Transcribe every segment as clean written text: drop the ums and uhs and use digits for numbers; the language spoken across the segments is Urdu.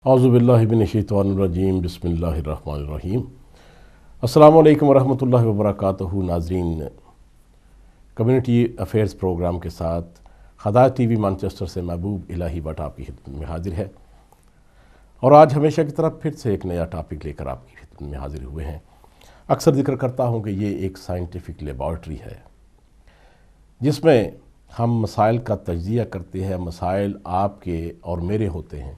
اعوذ باللہ من الشیطان الرجیم بسم اللہ الرحمن الرحیم۔ السلام علیکم ورحمۃ اللہ وبرکاتہ۔ ناظرین، کمیونٹی افیئرز پروگرام کے ساتھ ہدایت ٹی وی مانچسٹر سے محبوب الہی بٹ آپ کی خدمت میں حاضر ہے، اور آج ہمیشہ کی طرح پھر سے ایک نیا ٹاپک لے کر آپ کی خدمت میں حاضر ہوئے ہیں۔ اکثر ذکر کرتا ہوں کہ یہ ایک سائنٹیفک لیبارٹری ہے جس میں ہم مسائل کا تجزیہ کرتے ہیں۔ مسائل آپ کے اور میرے ہوتے ہیں،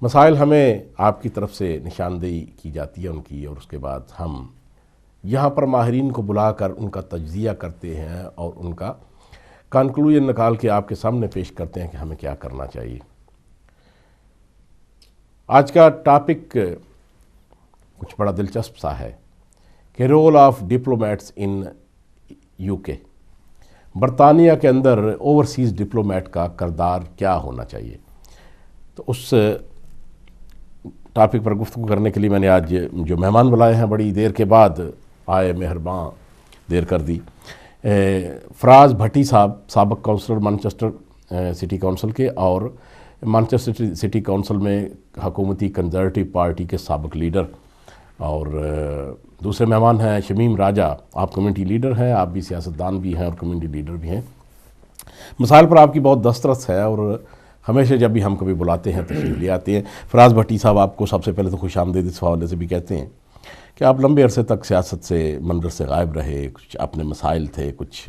مسائل ہمیں آپ کی طرف سے نشاندہی کی جاتی ہے ان کی، اور اس کے بعد ہم یہاں پر ماہرین کو بلا کر ان کا تجزیہ کرتے ہیں اور ان کا کنکلوژن نکال کے آپ کے سامنے پیش کرتے ہیں کہ ہمیں کیا کرنا چاہیے۔ آج کا ٹاپک کچھ بڑا دلچسپ سا ہے کہ role of diplomats in U K, برطانیہ کے اندر اوورسیز ڈپلومیٹ کا کردار کیا ہونا چاہیے۔ تو اس ٹاپک پر گفتگو کرنے کے لیے میں نے آج جو مہمان بلائے ہیں، بڑی دیر کے بعد آئے، مہرباں دیر کر دی، فراز بھٹی صاحب، سابق کونسلر مانچسٹر سٹی کونسل کے، اور مانچسٹر سٹی کونسل میں حکومتی کنزرویٹو پارٹی کے سابق لیڈر، اور دوسرے مہمان ہیں شمیم راجہ، آپ کمیونٹی لیڈر ہیں، آپ بھی سیاستدان بھی ہیں اور کمیونٹی لیڈر بھی ہیں۔ مسائل پر آپ کی بہت دسترس ہے اور ہمیشہ جب بھی ہم کبھی بلاتے ہیں تشریف لے آتے ہیں۔ فراز بھٹی صاحب، آپ کو سب سے پہلے تو خوش آمدید اس حوالے سے بھی کہتے ہیں کہ آپ لمبے عرصے تک سیاست سے منظر سے غائب رہے، کچھ اپنے مسائل تھے، کچھ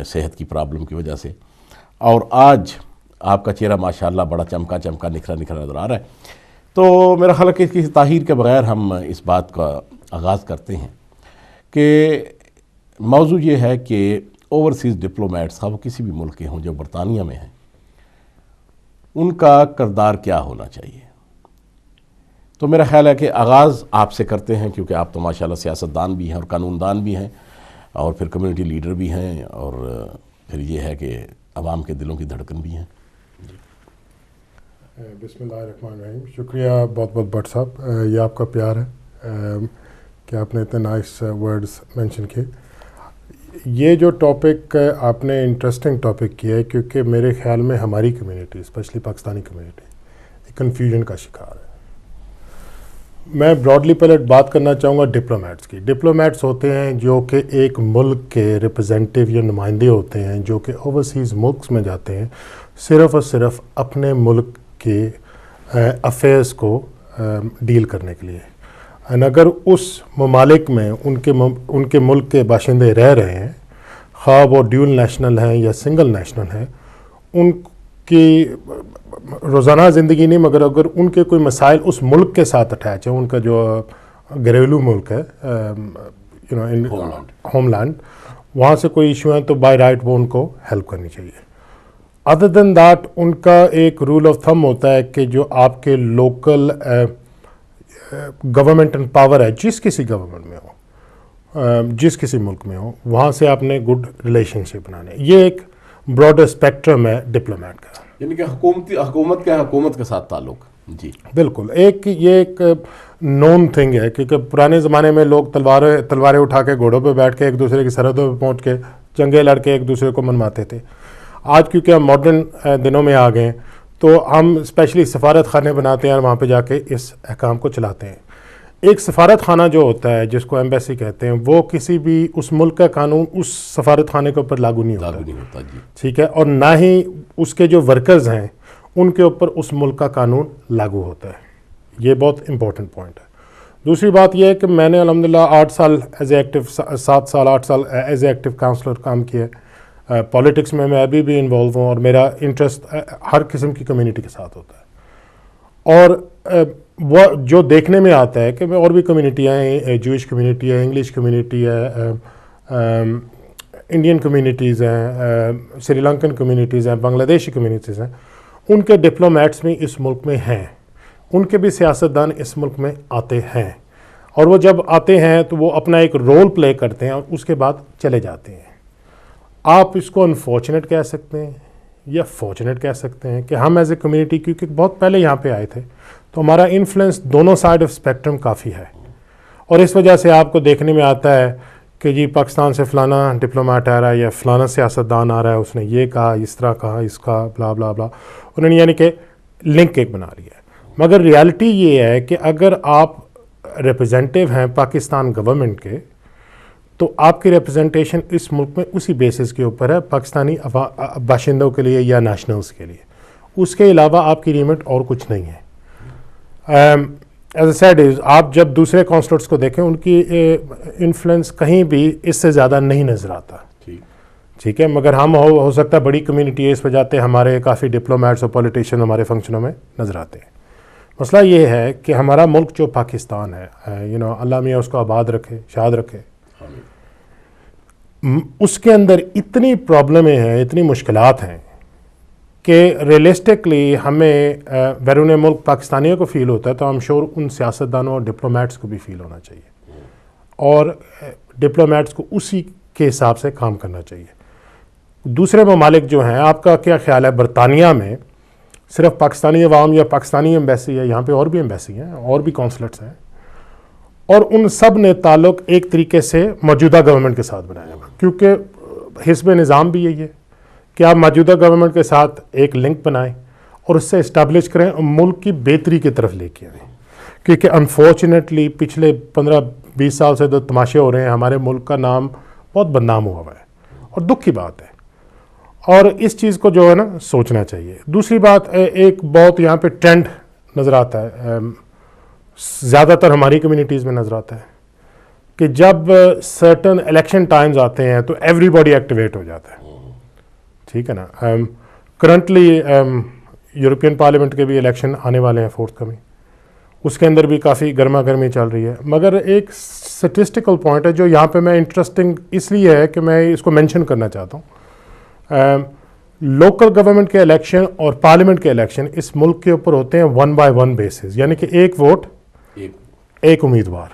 صحت کی پرابلم کی وجہ سے، اور آج آپ کا چہرہ ماشاءاللہ بڑا چمکا نکھرا نظر آ رہا ہے۔ تو میرا خیال ہے کہ کسی تاخیر کے بغیر ہم اس بات کا آغاز کرتے ہیں کہ موضوع یہ ہے کہ اوورسیز ڈپلومیٹس، وہ کسی بھی ملک کے ہوں جو برطانیہ میں ہیں، ان کا کردار کیا ہونا چاہیے۔ تو میرا خیال ہے کہ آغاز آپ سے کرتے ہیں، کیونکہ آپ تو ماشاءاللہ سیاستدان بھی ہیں اور قانون دان بھی ہیں، اور پھر کمیونٹی لیڈر بھی ہیں، اور پھر یہ ہے کہ عوام کے دلوں کی دھڑکن بھی ہیں۔ بسم اللہ الرحمن الرحیم۔ شکریہ بہت بہت بٹ صاحب، یہ آپ کا پیار ہے کہ آپ نے اتنے نائس ورڈز مینشن کیے۔ یہ جو ٹاپک آپ نے انٹرسٹنگ ٹاپک کیا ہے، کیونکہ میرے خیال میں ہماری کمیونٹی، اسپیشلی پاکستانی کمیونٹی، ایک کنفیوژن کا شکار ہے۔ میں براڈلی پہلے بات کرنا چاہوں گا ڈپلومیٹس کی۔ ڈپلومیٹس ہوتے ہیں جو کہ ایک ملک کے ریپرزینٹیو یا نمائندے ہوتے ہیں، جو کہ اوورسیز ملکس میں جاتے ہیں صرف اور صرف اپنے ملک کے افیئرس کو ڈیل کرنے کے لیے۔ اگر اس ممالک میں ان کے ملک کے باشندے رہ رہے ہیں، خواہ وہ ڈیول نیشنل ہیں یا سنگل نیشنل ہیں، ان کی روزانہ زندگی نہیں، مگر اگر ان کے کوئی مسائل اس ملک کے ساتھ اٹیچ ہیں، ان کا جو گھریلو ملک ہے ہوم لینڈ، وہاں سے کوئی ایشو ہیں، تو بائی رائٹ وہ ان کو ہیلپ کرنی چاہیے۔ ادر دین دیٹ، ان کا ایک رول آف تھم ہوتا ہے کہ جو آپ کے لوکل گورنمنٹ اینڈ پاور ہے، جس کسی گورنمنٹ میں ہو، جس کسی ملک میں ہو، وہاں سے آپ نے گڈ ریلیشن شپ بنانے۔ یہ ایک براڈر اسپیکٹرم ہے ڈپلومیٹ کا، یعنی کہ حکومت کے ساتھ تعلق۔ جی بالکل، یہ ایک نون تھنگ ہے، کیونکہ پرانے زمانے میں لوگ تلواریں اٹھا کے گھوڑوں پہ بیٹھ کے ایک دوسرے کی سرحدوں پہ پہنچ کے جنگیں لڑ کے ایک دوسرے کو منواتے تھے۔ آج کیونکہ ہم ماڈرن دنوں میں آ گئے ہیں، تو ہم اسپیشلی سفارت خانے بناتے ہیں اور وہاں پہ جا کے اس احکام کو چلاتے ہیں۔ ایک سفارت خانہ جو ہوتا ہے، جس کو ایمبیسی کہتے ہیں، وہ کسی بھی اس ملک کا قانون اس سفارت خانے کے اوپر لاگو نہیں ہوتا، جی ٹھیک ہے، اور نہ ہی اس کے جو ورکرز ہیں ان کے اوپر اس ملک کا قانون لاگو ہوتا ہے۔ یہ بہت امپورٹنٹ پوائنٹ ہے۔ دوسری بات یہ ہے کہ میں نے الحمدللہ 8 سال ایز اے ایکٹیو 7 سال 8 سال ایز اے ایکٹیو کاؤنسلر کام کیا ہے۔ پالیٹکس میں ابھی بھی انوالو ہوں، اور میرا انٹرسٹ ہر قسم کی کمیونٹی کے ساتھ ہوتا ہے۔ اور وہ جو دیکھنے میں آتا ہے کہ اور بھی کمیونٹیاں ہیں، جوئش کمیونٹی ہے، انگلش کمیونٹی ہے، انڈین کمیونٹیز ہیں، سری لنکن کمیونٹیز ہیں، بنگلہ دیشی کمیونٹیز ہیں، ان کے ڈپلومیٹس بھی اس ملک میں ہیں، ان کے بھی سیاستدان اس ملک میں آتے ہیں، اور وہ جب آتے ہیں تو وہ اپنا ایک رول پلے کرتے ہیں اور اس کے بعد چلے جاتے ہیں۔ آپ اس کو انفارچونیٹ کہہ سکتے ہیں یا فارچونیٹ کہہ سکتے ہیں کہ ہم ایز اے کمیونٹی، کیونکہ بہت پہلے یہاں پہ آئے تھے، تو ہمارا انفلوئنس دونوں سائڈ آف اسپیکٹرم کافی ہے، اور اس وجہ سے آپ کو دیکھنے میں آتا ہے کہ جی پاکستان سے فلانا ڈپلومیٹ آ رہا ہے یا فلانا سیاستدان آ رہا ہے، اس نے یہ کہا، اس طرح کہا، اس کا بلا بلا بلا، انہوں نے یعنی کہ لنک ایک بنا لیا ہے۔ مگر ریالٹی یہ ہے کہ اگر آپ ریپرزینٹیو ہیں پاکستان گورنمنٹ کے تو آپ کی ریپرزنٹیشن اس ملک میں اسی بیسس کے اوپر ہے پاکستانی باشندوں کے لیے یا نیشنلز کے لیے. اس کے علاوہ آپ کی ریمٹ اور کچھ نہیں ہے. ایز اے سیڈ آپ جب دوسرے کونسلٹس کو دیکھیں ان کی انفلوئنس کہیں بھی اس سے زیادہ نہیں نظر آتا. ٹھیک ہے, مگر ہم ہو سکتا ہے بڑی کمیونٹی ہے اس وجہ سے ہمارے کافی ڈپلومیٹس اور پولیٹیشین ہمارے فنکشنوں میں نظر آتے ہیں. مسئلہ یہ ہے کہ ہمارا ملک جو پاکستان ہے اللہ میاں اس کو آباد رکھے, شاد رکھے, اس کے اندر اتنی پرابلمیں ہیں, اتنی مشکلات ہیں کہ ریئلسٹکلی ہمیں بیرون ملک پاکستانیوں کو فیل ہوتا ہے تو ہم شور ان سیاستدانوں اور ڈپلومیٹس کو بھی فیل ہونا چاہیے اور ڈپلومیٹس کو اسی کے حساب سے کام کرنا چاہیے. دوسرے ممالک جو ہیں, آپ کا کیا خیال ہے برطانیہ میں صرف پاکستانی عوام یا پاکستانی ایمبیسی ہے, یہاں پہ اور بھی ایمبیسی ہیں اور بھی کونسلٹس ہیں, اور ان سب نے تعلق ایک طریقے سے موجودہ گورنمنٹ کے ساتھ بنایا ہوا, کیونکہ حزب نظام بھی یہی ہے کہ آپ موجودہ گورنمنٹ کے ساتھ ایک لنک بنائیں اور اس سے اسٹیبلش کریں اور ملک کی بہتری کی طرف لے کے آئیں. کیونکہ انفارچونیٹلی پچھلے 15-20 سال سے جو تماشے ہو رہے ہیں, ہمارے ملک کا نام بہت بدنام ہوا ہے اور دکھ کی بات ہے, اور اس چیز کو جو ہے نا سوچنا چاہیے. دوسری بات, ایک بہت یہاں پہ ٹرینڈ نظر آتا ہے, زیادہ تر ہماری کمیونٹیز میں نظر آتا ہے کہ جب سرٹن الیکشن ٹائمز آتے ہیں تو ایوری باڈی ایکٹیویٹ ہو جاتا ہے. ٹھیک ہے نا, کرنٹلی یورپین پارلیمنٹ کے بھی الیکشن آنے والے ہیں فورتھ کمنگ, اس کے اندر بھی کافی گرما گرمی چل رہی ہے. مگر ایک سٹیسٹیکل پوائنٹ ہے جو یہاں پہ میں انٹرسٹنگ اس لیے ہے کہ میں اس کو مینشن کرنا چاہتا ہوں. لوکل گورنمنٹ کے الیکشن اور پارلیمنٹ کے الیکشن اس ملک کے اوپر ہوتے ہیں 1 by 1 بیسز, یعنی کہ ایک ووٹ ایک امیدوار.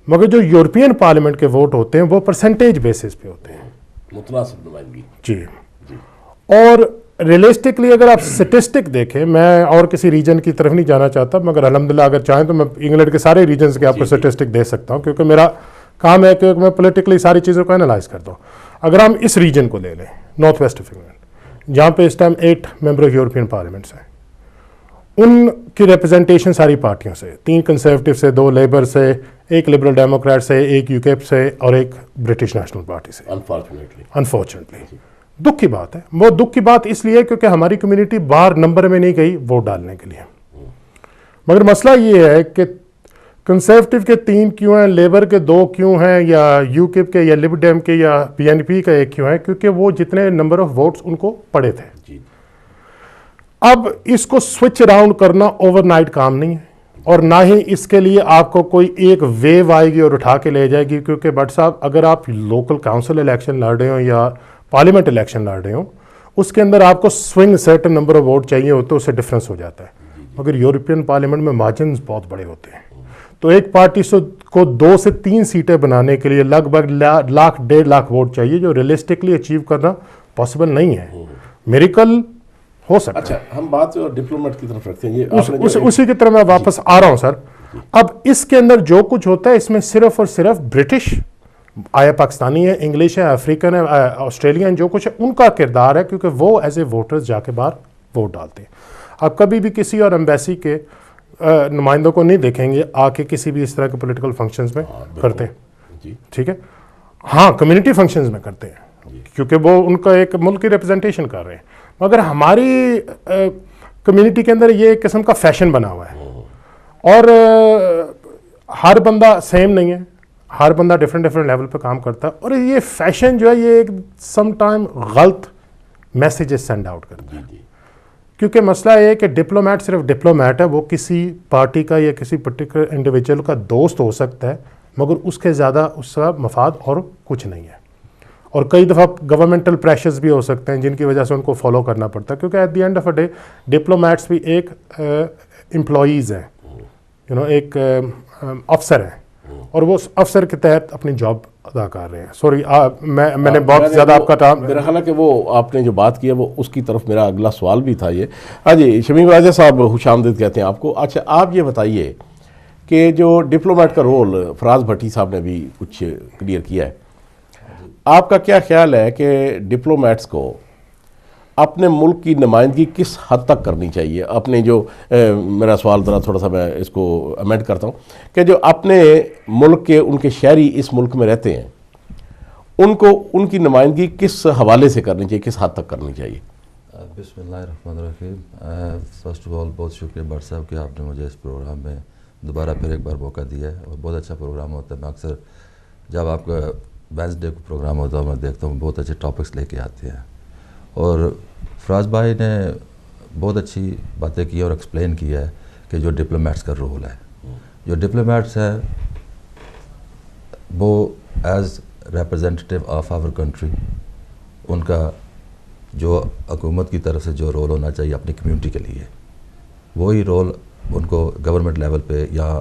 مگر جو یورپین پارلیمنٹ کے ووٹ ہوتے ہیں وہ پرسنٹیج بیسز پہ ہوتے ہیں, متناسب نمائندگی. جی, اور ریئلسٹکلی اگر آپ سٹیسٹک دیکھیں, میں اور کسی ریجن کی طرف نہیں جانا چاہتا, مگر الحمدللہ اگر چاہیں تو میں انگلینڈ کے سارے ریجنز کے آپ کو سٹیسٹک دے سکتا ہوں, کیونکہ میرا کام ہے کہ میں پولیٹیکلی ساری چیزوں کو انالائز کرتا ہوں. اگر ہم اس ریجن کو لے لیں, نارتھ ویسٹ آف انگلینڈ, جہاں پہ اس time 8 member of European parliaments ہیں, ان کی ریپرزنٹیشن ساری پارٹیوں سے, 3 کنسرویٹو سے, 2 لیبر سے, 1 لبرل ڈیموکریٹ سے, 1 UKIP سے اور 1 برٹش نیشنل پارٹی سے. انفارچونیٹلی دکھ کی بات ہے. وہ دکھ کی بات اس لیے کیونکہ ہماری کمیونٹی باہر نمبر میں نہیں گئی ووٹ ڈالنے کے لیے. مگر مسئلہ یہ ہے کہ کنسرویٹو کے 3 کیوں ہیں, لیبر کے 2 کیوں ہیں, یا UKIP کے یا لب ڈیم کے یا PNP کا 1 کیوں ہے, کیونکہ وہ جتنے نمبر آف ووٹس ان کو پڑے تھے. اب اس کو سوئچ اراؤنڈ کرنا اوور نائٹ کام نہیں ہے, اور نہ ہی اس کے لیے آپ کو کوئی ایک ویو آئے گی اور اٹھا کے لے جائے گی. کیونکہ بٹ صاحب, اگر آپ لوکل کاؤنسل الیکشن لڑ رہے ہوں یا پارلیمنٹ الیکشن لڑ رہے ہوں, اس کے اندر آپ کو swing certain number of vote چاہیے ہوتے, اس سے ڈفرینس ہو جاتا ہے. مگر یورپین پارلیمنٹ میں مارجنز بہت بڑے ہوتے ہیں, تو ایک پارٹی کو 2 سے 3 سیٹیں بنانے کے لیے لگ بھگ 1.5 ووٹ چاہیے, جو ریئلسٹکلی اچیو کرنا پاسبل نہیں ہے. میریکل ہو سکتا ہے. اچھا, ہم بات ڈپلومیٹ کی طرف رکھتے ہیں, اسی کی طرف میں واپس آ رہا ہوں سر. اب اس کے اندر جو کچھ ہوتا ہے اس میں صرف اور صرف برٹش, آیا پاکستانی ہے, انگلش ہے, افریقن ہے, آسٹریلین, جو کچھ ہے ان کا کردار ہے, کیونکہ وہ ایز اے ووٹرز جا کے باہر ووٹ ڈالتے ہیں. آپ کبھی بھی کسی اور ایمبیسی کے نمائندوں کو نہیں دیکھیں گے آ کے کسی بھی اس طرح کے پولیٹیکل فنکشنز میں کرتے ہیں. ٹھیک ہے, ہاں کمیونٹی فنکشنز میں کرتے ہیں کیونکہ وہ ان کا ایک ملک کی ریپرزنٹیشن کر رہے ہیں. مگر ہماری کمیونٹی کے اندر یہ ایک قسم کا فیشن بنا ہوا ہے, اور ہر بندہ سیم نہیں ہے, ہر بندہ ڈفرینٹ لیول پہ کام کرتا ہے, اور یہ فیشن جو ہے یہ ایک سم ٹائم غلط میسیجز سینڈ آؤٹ کرتا ہے. کیونکہ مسئلہ یہ ہے کہ ڈپلومیٹ صرف ڈپلومیٹ ہے, وہ کسی پارٹی کا یا کسی پرٹیکولر انڈیویجول کا دوست ہو سکتا ہے, مگر اس کے زیادہ اس کا مفاد اور کچھ نہیں ہے. اور کئی دفعہ گورنمنٹل پریشرز بھی ہو سکتے ہیں جن کی وجہ سے ان کو فالو کرنا پڑتا ہے, کیونکہ at the end of a day diplomats بھی ایک امپلائیز ہیں, ایک افسر ہیں, اور وہ افسر کے تحت اپنی جاب ادا کر رہے ہیں. سوری, میں نے بہت زیادہ آپ کا ٹائم, میرا خیال ہے کہ وہ آپ نے جو بات کی ہے وہ اس کی طرف میرا اگلا سوال بھی تھا. یہ ہاں جی, شمیم راجہ صاحب خوش آمدید کہتے ہیں آپ کو. اچھا, آپ یہ بتائیے کہ جو ڈپلومیٹ کا رول فراز بھٹی صاحب نے بھی کچھ کلیئر کیا ہے, آپ کا کیا خیال ہے کہ ڈپلومیٹس کو اپنے ملک کی نمائندگی کس حد تک کرنی چاہیے؟ اپنے جو میرا سوال ذرا تھوڑا سا میں اس کو امینڈ کرتا ہوں کہ جو اپنے ملک کے ان کے شہری اس ملک میں رہتے ہیں ان کو ان کی نمائندگی کس حوالے سے کرنی چاہیے, کس حد تک کرنی چاہیے؟ بسم اللہ الرحمن الرحیم. فرسٹ آف آل بہت شکریہ بٹ صاحب کہ آپ نے مجھے اس پروگرام میں دوبارہ پھر ایک بار موقع دیا ہے, اور بہت اچھا پروگرام ہوتا ہے. میں اکثر جب آپ کا وینسڈے کو پروگرام ہوتا ہے میں دیکھتا ہوں بہت اچھے ٹاپکس لے کے آتے ہیں, اور فراز بھائی نے بہت اچھی باتیں کی اور ایکسپلین کیا ہے کہ جو ڈپلومیٹس کا رول ہے, جو ڈپلومیٹس ہے وہ as representative of our country, ان کا جو حکومت کی طرف سے جو رول ہونا چاہیے اپنی کمیونٹی کے لیے, وہی رول ان کو گورنمنٹ لیول پہ یا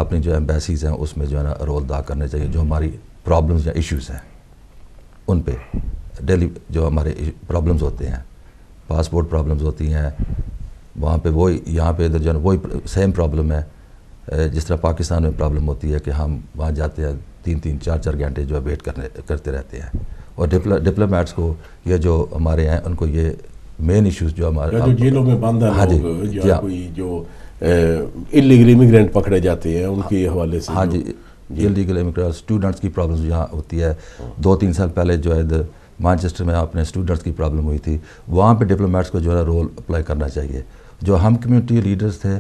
اپنی جو ایمبیسیز ہیں اس میں جو ہے نا رول ادا کرنے چاہیے. جو ہماری پرابلمز یا ایشوز ہیں ان پہ ڈیلی جو ہمارے پرابلمز ہوتے ہیں, پاسپورٹ پرابلمز ہوتی ہیں وہاں پہ, وہی یہاں پہ ادھر جو ہے نا وہی سیم پرابلم ہے. جس طرح پاکستان میں پرابلم ہوتی ہے کہ ہم وہاں جاتے ہیں 3-3 4-4 گھنٹے جو ہے ویٹ کرتے رہتے ہیں, اور ڈپلومیٹس کو یہ جو ہمارے ہیں ان کو یہ مین ایشوز جو ہمارے جو جیلوں میں بند ہیں لوگ, جو کوئی جو انلیگل امیگرینٹ پکڑے جاتے ہیں ان کے حوالے سے, ہاں جی انلیگل امیگرینٹ اسٹوڈنٹس کی پرابلمز یہاں ہوتی ہے. 2-3 سال پہلے جو ہے مانچسٹر میں اپنے اسٹوڈنٹس کی پرابلم ہوئی تھی, وہاں پہ ڈپلومیٹس کو جو ہے رول اپلائی کرنا چاہیے. جو ہم کمیونٹی لیڈرز تھے,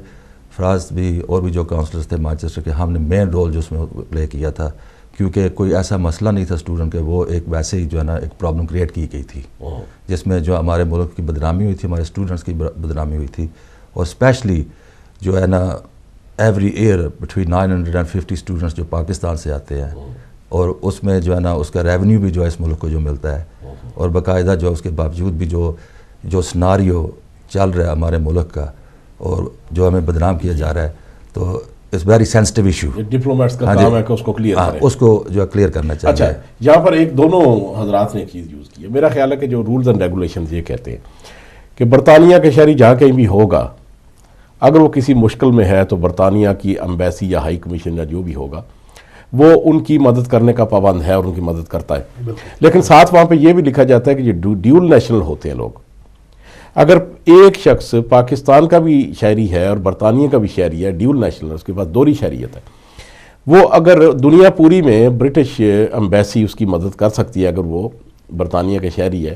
فراز بھی اور بھی جو کاؤنسلرز تھے مانچسٹر کے, ہم نے مین رول جو اس میں پلے کیا تھا, کیونکہ کوئی ایسا مسئلہ نہیں تھا اسٹوڈنٹ کے, وہ ایک ویسے ہی جو ہے نا ایک پرابلم کریٹ کی گئی تھی جس میں جو ہمارے ملک کی بدنامی ہوئی تھی, ہمارے اسٹوڈنٹس کی بدنامی ہوئی تھی. اور اسپیشلی جو ہے نا ایوری ایئر بٹوین 950 اسٹوڈنٹس جو پاکستان سے آتے ہیں, اور اس میں جو ہے نا اس کا ریونیو بھی جو ہے اس ملک کو جو ملتا ہے, اور باقاعدہ جو اس کے باوجود بھی جو سناریو چل رہا ہے ہمارے ملک کا اور جو ہمیں بدنام کیا جا رہا ہے, تو it's very sensitive issue. Diplomats کا کام ہے کہ اس کو کلیئر کریں, اس کو جو ہے کلیئر کرنا چاہیے. اچھا, یہاں پر ایک دونوں حضرات نے ایک چیز یوز کی ہے, میرا خیال ہے کہ جو رولز اینڈ ریگولیشنز یہ کہتے ہیں کہ برطانیہ کے شہری جہاں کہیں بھی ہوگا, اگر وہ کسی مشکل میں ہے تو برطانیہ کی ایمبیسی یا ہائی کمیشن یا جو بھی ہوگا وہ ان کی مدد کرنے کا پابند ہے اور ان کی مدد کرتا ہے. لیکن ساتھ وہاں پہ یہ بھی لکھا جاتا ہے کہ جو ڈیول نیشنل ہوتے ہیں لوگ, اگر ایک شخص پاکستان کا بھی شہری ہے اور برطانیہ کا بھی شہری ہے, ڈیول نیشنل, اس کے پاس دوہری شہریت ہے, وہ اگر دنیا پوری میں برٹش ایمبیسی اس کی مدد کر سکتی ہے اگر وہ برطانیہ کے شہری ہے,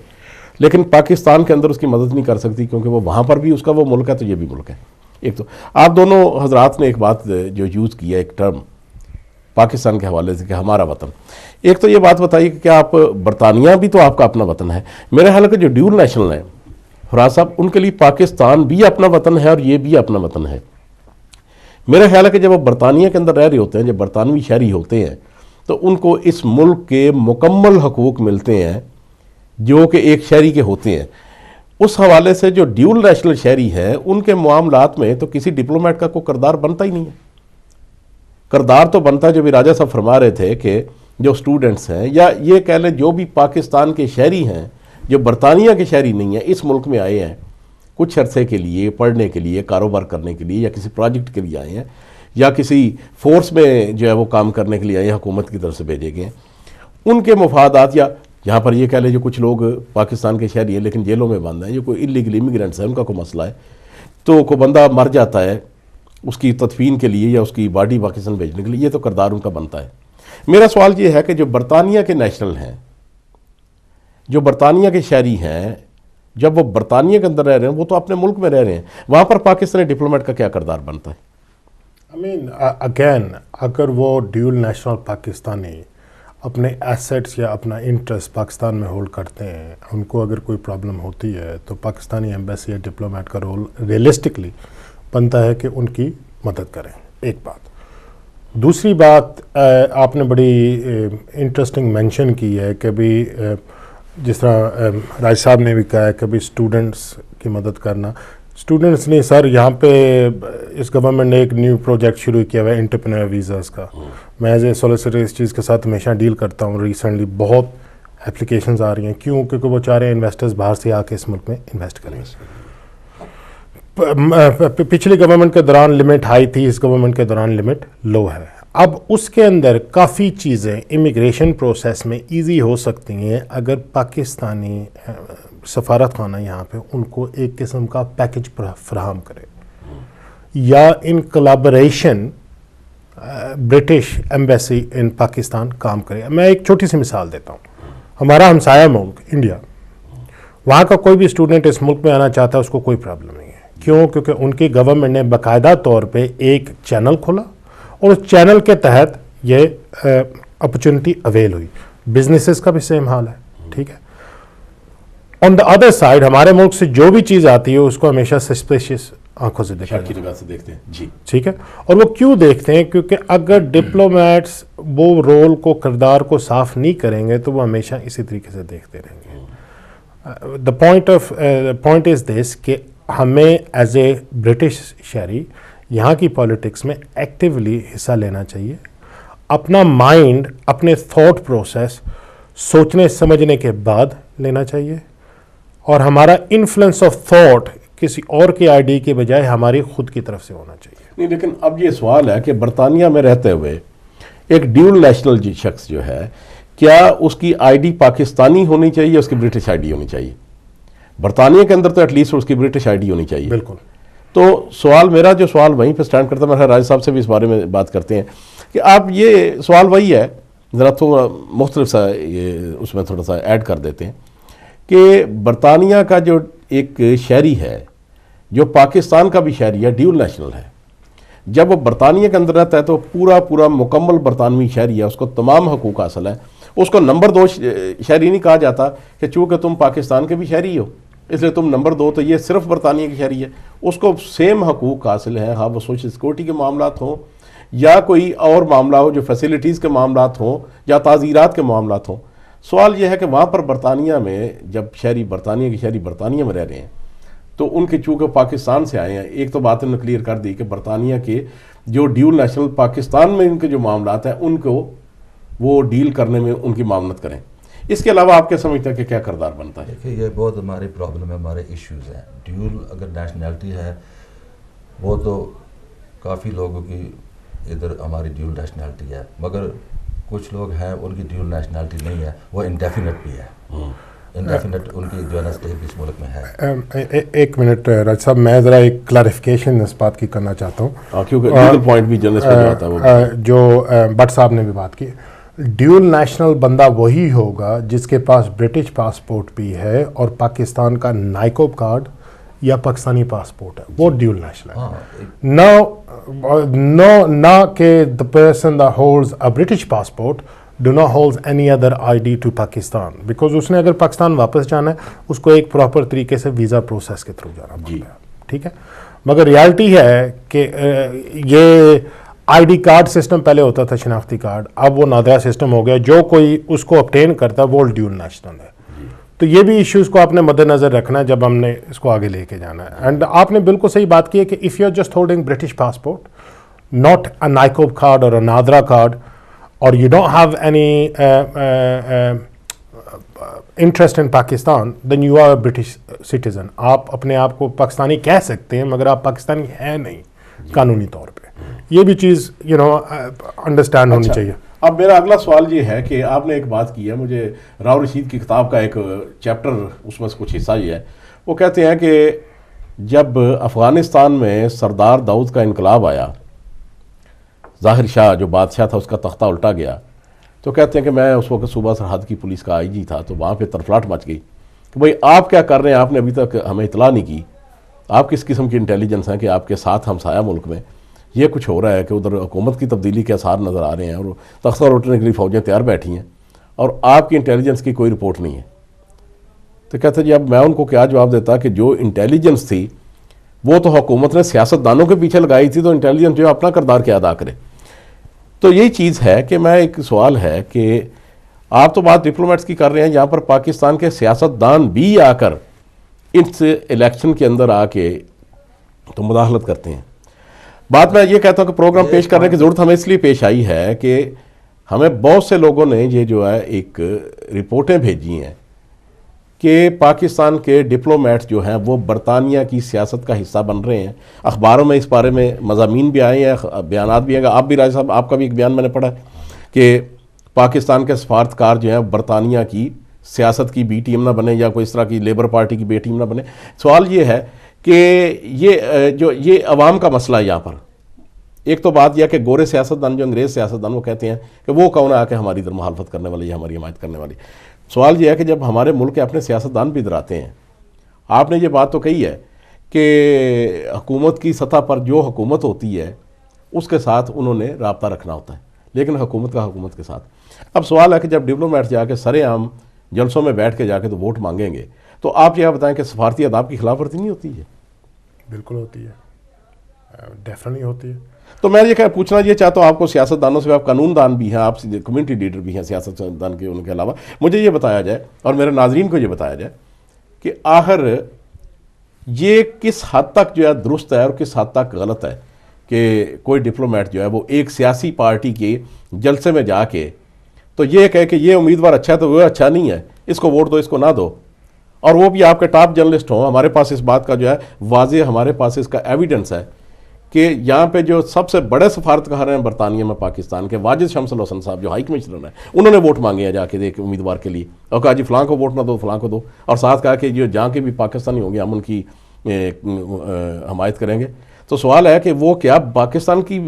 لیکن پاکستان کے اندر اس کی مدد نہیں کر سکتی کیونکہ وہ وہاں پر بھی اس کا وہ ملک ہے تو یہ بھی ملک ہے. ایک تو آپ دونوں حضرات نے ایک بات جو یوز کی ہے, ایک ٹرم پاکستان کے حوالے سے کہ ہمارا وطن, ایک تو یہ بات بتائیے کہ کیا آپ برطانیہ بھی تو آپ کا اپنا وطن ہے, میرے خیال ہے کہ جو ڈیول نیشنل ہیں فراز صاحب ان کے لیے پاکستان بھی اپنا وطن ہے اور یہ بھی اپنا وطن ہے. میرا خیال ہے کہ جب وہ برطانیہ کے اندر رہ رہے ہوتے ہیں, جب برطانوی شہری ہوتے ہیں, تو ان کو اس ملک کے مکمل حقوق ملتے ہیں جو کہ ایک شہری کے ہوتے ہیں. اس حوالے سے جو ڈیول نیشنل شہری ہے ان کے معاملات میں تو کسی ڈپلومیٹ کا کوئی کردار بنتا ہی نہیں ہے. کردار تو بنتا ہے جو بھی راجہ صاحب فرما رہے تھے کہ جو اسٹوڈنٹس ہیں یا یہ کہہ لیں جو بھی پاکستان کے شہری ہیں جو برطانیہ کے شہری نہیں ہیں, اس ملک میں آئے ہیں کچھ عرصے کے لیے, پڑھنے کے لیے, کاروبار کرنے کے لیے, یا کسی پروجیکٹ کے لیے آئے ہیں, یا کسی فورس میں جو ہے وہ کام کرنے کے لیے آئے ہیں, حکومت کی طرف سے بھیجے گئے ہیں, ان کے مفادات, یا یہاں پر یہ کہہ لیں جو کچھ لوگ پاکستان کے شہری ہیں لیکن جیلوں میں بند ہیں, جو کوئی انلیگل امیگرینٹس ہیں, ان کا کوئی مسئلہ ہے تو کوئی بندہ مر جاتا ہے اس کی تدفین کے لیے یا اس کی باڈی پاکستان بھیجنے کے لیے, یہ تو کردار ان کا بنتا ہے. میرا سوال یہ ہے کہ جو برطانیہ کے نیشنل ہیں, جو برطانیہ کے شہری ہیں, جب وہ برطانیہ کے اندر رہ رہے ہیں وہ تو اپنے ملک میں رہ رہے ہیں, وہاں پر پاکستانی ڈپلومیٹ کا کیا کردار بنتا ہے؟ اگین اگر وہ ڈیول نیشنل پاکستانی اپنے ایسیٹس یا اپنا انٹرسٹ پاکستان میں ہولڈ کرتے ہیں, ان کو اگر کوئی پرابلم ہوتی ہے تو پاکستانی ایمبیسی یا ڈپلومیٹ کا رول ریئلسٹکلی بنتا ہے کہ ان کی مدد کریں. ایک بات. دوسری بات, آپ نے بڑی انٹرسٹنگ مینشن کی ہے کہ بھی جس طرح راج صاحب نے بھی کہا ہے کہ بھی اسٹوڈنٹس کی مدد کرنا. اسٹوڈنٹس نہیں سر, یہاں پہ اس گورنمنٹ نے ایک نیو پروجیکٹ شروع کیا ہوا ہے انٹرپرینور ویزاز کا. میں ایز اے سولیسیٹر اس چیز کے ساتھ ہمیشہ ڈیل کرتا ہوں. ریسنٹلی بہت اپلیکیشنز آ رہی ہیں. کیوں؟ کیونکہ وہ چاہ رہے ہیں انویسٹرز باہر سے آ کے اس ملک میں انویسٹ کریں. پچھلی گورنمنٹ کے دوران لمٹ ہائی تھی, اس گورنمنٹ کے دوران لمٹ لو ہے. اب اس کے اندر کافی چیزیں امیگریشن پروسیس میں ایزی ہو سکتی ہیں اگر پاکستانی سفارت خانہ یہاں پہ ان کو ایک قسم کا پیکج فراہم کرے, یا in collaboration British embassy in Pakistan کام کرے. میں ایک چھوٹی سی مثال دیتا ہوں. ہمارا ہمسایہ ملک انڈیا, وہاں کا کوئی بھی اسٹوڈنٹ اس ملک میں آنا چاہتا ہے, اس کو کوئی پرابلم نہیں ہے. کیوں؟ کیونکہ ان کی گورنمنٹ نے باقاعدہ طور پہ ایک چینل کھولا اور اس چینل کے تحت یہ اپرچونٹی اویل ہوئی. بزنسز کا بھی سیم حال ہے, ٹھیک ہے. آن دا ادر سائڈ ہمارے ملک سے جو بھی چیز آتی ہے اس کو ہمیشہ سسپیشیس آنکھوں سے دیکھا کی نگاہ سے دیکھتے ہیں جی, ٹھیک ہے. اور وہ کیوں دیکھتے ہیں؟ کیونکہ اگر ڈپلومیٹس وہ رول کو, کردار کو صاف نہیں کریں گے تو وہ ہمیشہ اسی طریقے سے دیکھتے رہیں گے. دا پوائنٹ از دس کہ ہمیں ایز اے برٹش شہری یہاں کی پالیٹکس میں ایکٹیولی حصہ لینا چاہیے. اپنا مائنڈ, اپنے تھاٹ پروسیس سوچنے سمجھنے کے بعد لینا چاہیے, اور ہمارا انفلوئنس آف تھاٹ کسی اور کی آئیڈیا کے بجائے ہماری خود کی طرف سے ہونا چاہیے. نہیں, لیکن اب یہ سوال ہے کہ برطانیہ میں رہتے ہوئے ایک ڈیول نیشنل شخص جو ہے, کیا اس کی آئی ڈی پاکستانی ہونی چاہیے, اس کی برٹش آئی ڈی ہونی چاہیے؟ برطانیہ کے اندر تو ایٹ لیسٹ اس کی برٹش آئی ڈی ہونی چاہیے. بالکل. تو سوال میرا جو سوال وہیں پہ سٹینڈ کرتا ہے, میں راج صاحب سے بھی اس بارے میں بات کرتے ہیں کہ آپ یہ سوال وہی ہے, ذرا تھوڑا مختلف سا یہ اس میں تھوڑا سا ایڈ کر دیتے ہیں کہ برطانیہ کا جو ایک شہری ہے جو پاکستان کا بھی شہری ہے, ڈیول نیشنل ہے, جب وہ برطانیہ کے اندر رہتا ہے تو پورا مکمل برطانوی شہری ہے, اس کو تمام حقوق حاصل ہیں. اس کو نمبر 2 شہری نہیں کہا جاتا کہ چونکہ تم پاکستان کے بھی شہری ہو اس لیے تم نمبر 2, تو یہ صرف برطانیہ کی شہری ہے. اس کو سیم حقوق حاصل ہیں, ہاں وہ سوشل سیکورٹی کے معاملات ہوں یا کوئی اور معاملہ ہو, جو فیسیلیٹیز کے معاملات ہوں یا تعزیرات کے معاملات ہوں. سوال یہ ہے کہ وہاں پر برطانیہ میں جب شہری برطانیہ کے شہری برطانیہ میں رہ رہے ہیں تو ان کے چونکہ پاکستان سے آئے ہیں, ایک تو بات انہوں نے کلیئر کر دی کہ برطانیہ کے جو ڈیول نیشنل پاکستان میں ان کے جو معاملات ہیں ان کو وہ ڈیل کرنے میں ان کی معاونت کریں. اس کے علاوہ آپ کیا سمجھتے ہیں کہ کیا کردار بنتا ہے؟ دیکھیے یہ بہت ہماری پرابلم ہے, ہمارے ایشوز ہیں. ڈیول اگر نیشنلٹی ہے وہ تو کافی لوگوں کی ادھر ہماری ڈیول نیشنلٹی ہے, مگر کچھ لوگ ہیں ان کی ڈیول نیشنلٹی نہیں ہے, وہ انڈیفینٹ بھی ہے. انڈیفینٹ ان کی جو ہے نا اسٹیٹ اس ملک میں ہے. ایک منٹ راج صاحب, میں ذرا ایک کلیریفیکیشن اس بات کی کرنا چاہتا ہوں, کیونکہ لیگل پوائنٹ بھی جرنلسٹ پہ جو آتا ہے وہ جو بٹ صاحب نے بھی بات کی. ڈیول نیشنل بندہ وہی ہوگا جس کے پاس برٹش پاسپورٹ بھی ہے اور پاکستان کا نائکوب کارڈ یا پاکستانی پاسپورٹ ہے, وہ ڈیول نیشنل ہے. نہ کہ the person that holds a British passport do not hold any other ID to Pakistan, because اس نے اگر پاکستان واپس جانا ہے اس کو ایک پراپر طریقے سے ویزا پروسیس کے تھرو جانا پڑتا ہے, ٹھیک ہے. مگر ریالٹی ہے کہ یہ آئی ڈی کارڈ سسٹم پہلے ہوتا تھا, شناختی کارڈ, اب وہ نادرا سسٹم ہو گیا. جو کوئی اس کو obtain کرتا ہے وہ ڈیول نیشنل ہے. تو یہ بھی ایشوز کو آپ نے مد نظر رکھنا ہے جب ہم نے اس کو آگے لے کے جانا ہے. اینڈ آپ نے بالکل صحیح بات کی ہے کہ if you are just holding British passport, not a NICOB card or a NADRA card, or you don't have any interest in Pakistan, then you are a British citizen. آپ اپنے آپ کو پاکستانی کہہ سکتے ہیں مگر آپ پاکستانی ہیں نہیں قانونی طور پہ. یہ بھی چیز انڈرسٹینڈ ہونی چاہیے. اب میرا اگلا سوال یہ ہے کہ آپ نے ایک بات کی ہے, مجھے راؤ رشید کی کتاب کا ایک چیپٹر اس میں سے کچھ حصہ یہ ہے, وہ کہتے ہیں کہ جب افغانستان میں سردار داؤد کا انقلاب آیا, ظاہر شاہ جو بادشاہ تھا اس کا تختہ الٹا گیا, تو کہتے ہیں کہ میں اس وقت صوبہ سرحد کی پولیس کا آئی جی تھا, تو وہاں پہ طرفلاٹ مچ گئی کہ بھئی آپ کیا کر رہے ہیں, آپ نے ابھی تک ہمیں اطلاع نہیں کی, آپ کس قسم کی انٹیلیجنس ہیں کہ آپ کے ساتھ ہمسایہ ملک میں یہ کچھ ہو رہا ہے کہ ادھر حکومت کی تبدیلی کے آثار نظر آ رہے ہیں اور تختہ لوٹنے کے لیے فوجیں تیار بیٹھی ہیں اور آپ کی انٹیلیجنس کی کوئی رپورٹ نہیں ہے. تو کہتے ہیں جی اب میں ان کو کیا جواب دیتا کہ جو انٹیلیجنس تھی وہ تو حکومت نے سیاست دانوں کے پیچھے لگائی تھی, تو انٹیلیجنس جو اپنا کردار کیا ادا کرے. تو یہی چیز ہے کہ میں ایک سوال ہے کہ آپ تو بات ڈپلومیٹس کی کر رہے ہیں, یہاں پر پاکستان کے سیاست دان بھی آ کر اس الیکشن کے اندر آ کے تو مداخلت کرتے ہیں. بات میں یہ کہتا ہوں کہ پروگرام پیش کرنے کی ضرورت ہمیں اس لیے پیش آئی ہے کہ ہمیں بہت سے لوگوں نے یہ جو ہے ایک رپورٹیں بھیجی ہیں کہ پاکستان کے ڈپلومیٹس جو ہیں وہ برطانیہ کی سیاست کا حصہ بن رہے ہیں. اخباروں میں اس بارے میں مضامین بھی آئے ہیں, بیانات بھی ہیں. آپ بھی راج صاحب, آپ کا بھی ایک بیان میں نے پڑھا کہ پاکستان کے سفارتکار جو ہیں برطانیہ کی سیاست کی بی ٹیم نہ بنے یا کوئی اس طرح کی لیبر پارٹی کی بی ٹیم نہ بنے. سوال یہ ہے کہ یہ عوام کا مسئلہ ہے یہاں پر. ایک تو بات یہ کہ گورے سیاستدان جو انگریز سیاستدان وہ کہتے ہیں کہ وہ کون ہے آ کے ہماری ادھر مخالفت کرنے والی یا ہماری حمایت کرنے والی. سوال یہ ہے کہ جب ہمارے ملک کے اپنے سیاستدان بھی ادھر آتے ہیں, آپ نے یہ بات تو کہی ہے کہ حکومت کی سطح پر جو حکومت ہوتی ہے اس کے ساتھ انہوں نے رابطہ رکھنا ہوتا ہے, لیکن حکومت کا حکومت کے ساتھ. اب سوال ہے کہ جب ڈپلومیٹ جا کے سرے عام جلسوں میں بیٹھ کے جا کے تو ووٹ مانگیں گے, تو آپ یہ بتائیں کہ سفارتی آداب کی خلاف ورزی نہیں ہوتی ہے؟ بالکل ہوتی ہے, ڈیفینیٹلی ہوتی ہے. تو میں یہ پوچھنا یہ چاہتا ہوں آپ کو, سیاستدانوں سے, آپ قانون دان بھی ہیں, آپ کمیونٹی لیڈر بھی ہیں سیاستدان کے, ان کے علاوہ مجھے یہ بتایا جائے اور میرے ناظرین کو یہ بتایا جائے کہ آخر یہ کس حد تک جو ہے درست ہے اور کس حد تک غلط ہے کہ کوئی ڈپلومیٹ جو ہے وہ ایک سیاسی پارٹی کے جلسے میں جا کے تو یہ کہے کہ یہ امیدوار اچھا ہے تو وہ اچھا نہیں ہے, اس کو ووٹ دو, اس کو نہ دو, اور وہ بھی آپ کے ٹاپ جرنلسٹ ہوں. ہمارے پاس اس بات کا جو ہے واضح, ہمارے پاس اس کا ایویڈنس ہے کہ یہاں پہ جو سب سے بڑے سفارتکار ہیں برطانیہ میں پاکستان کے, واجد شمس الحسن صاحب جو ہائی کمشنر ہیں, انہوں نے ووٹ مانگے ہیں جا کے ایک امیدوار کے لیے اور کہا جی فلاں کو ووٹ نہ دو, فلاں کو دو, اور ساتھ کہا کہ جو جہاں کے بھی پاکستانی ہوں گے ہم ان کی حمایت کریں گے. تو سوال ہے کہ وہ کیا پاکستان کی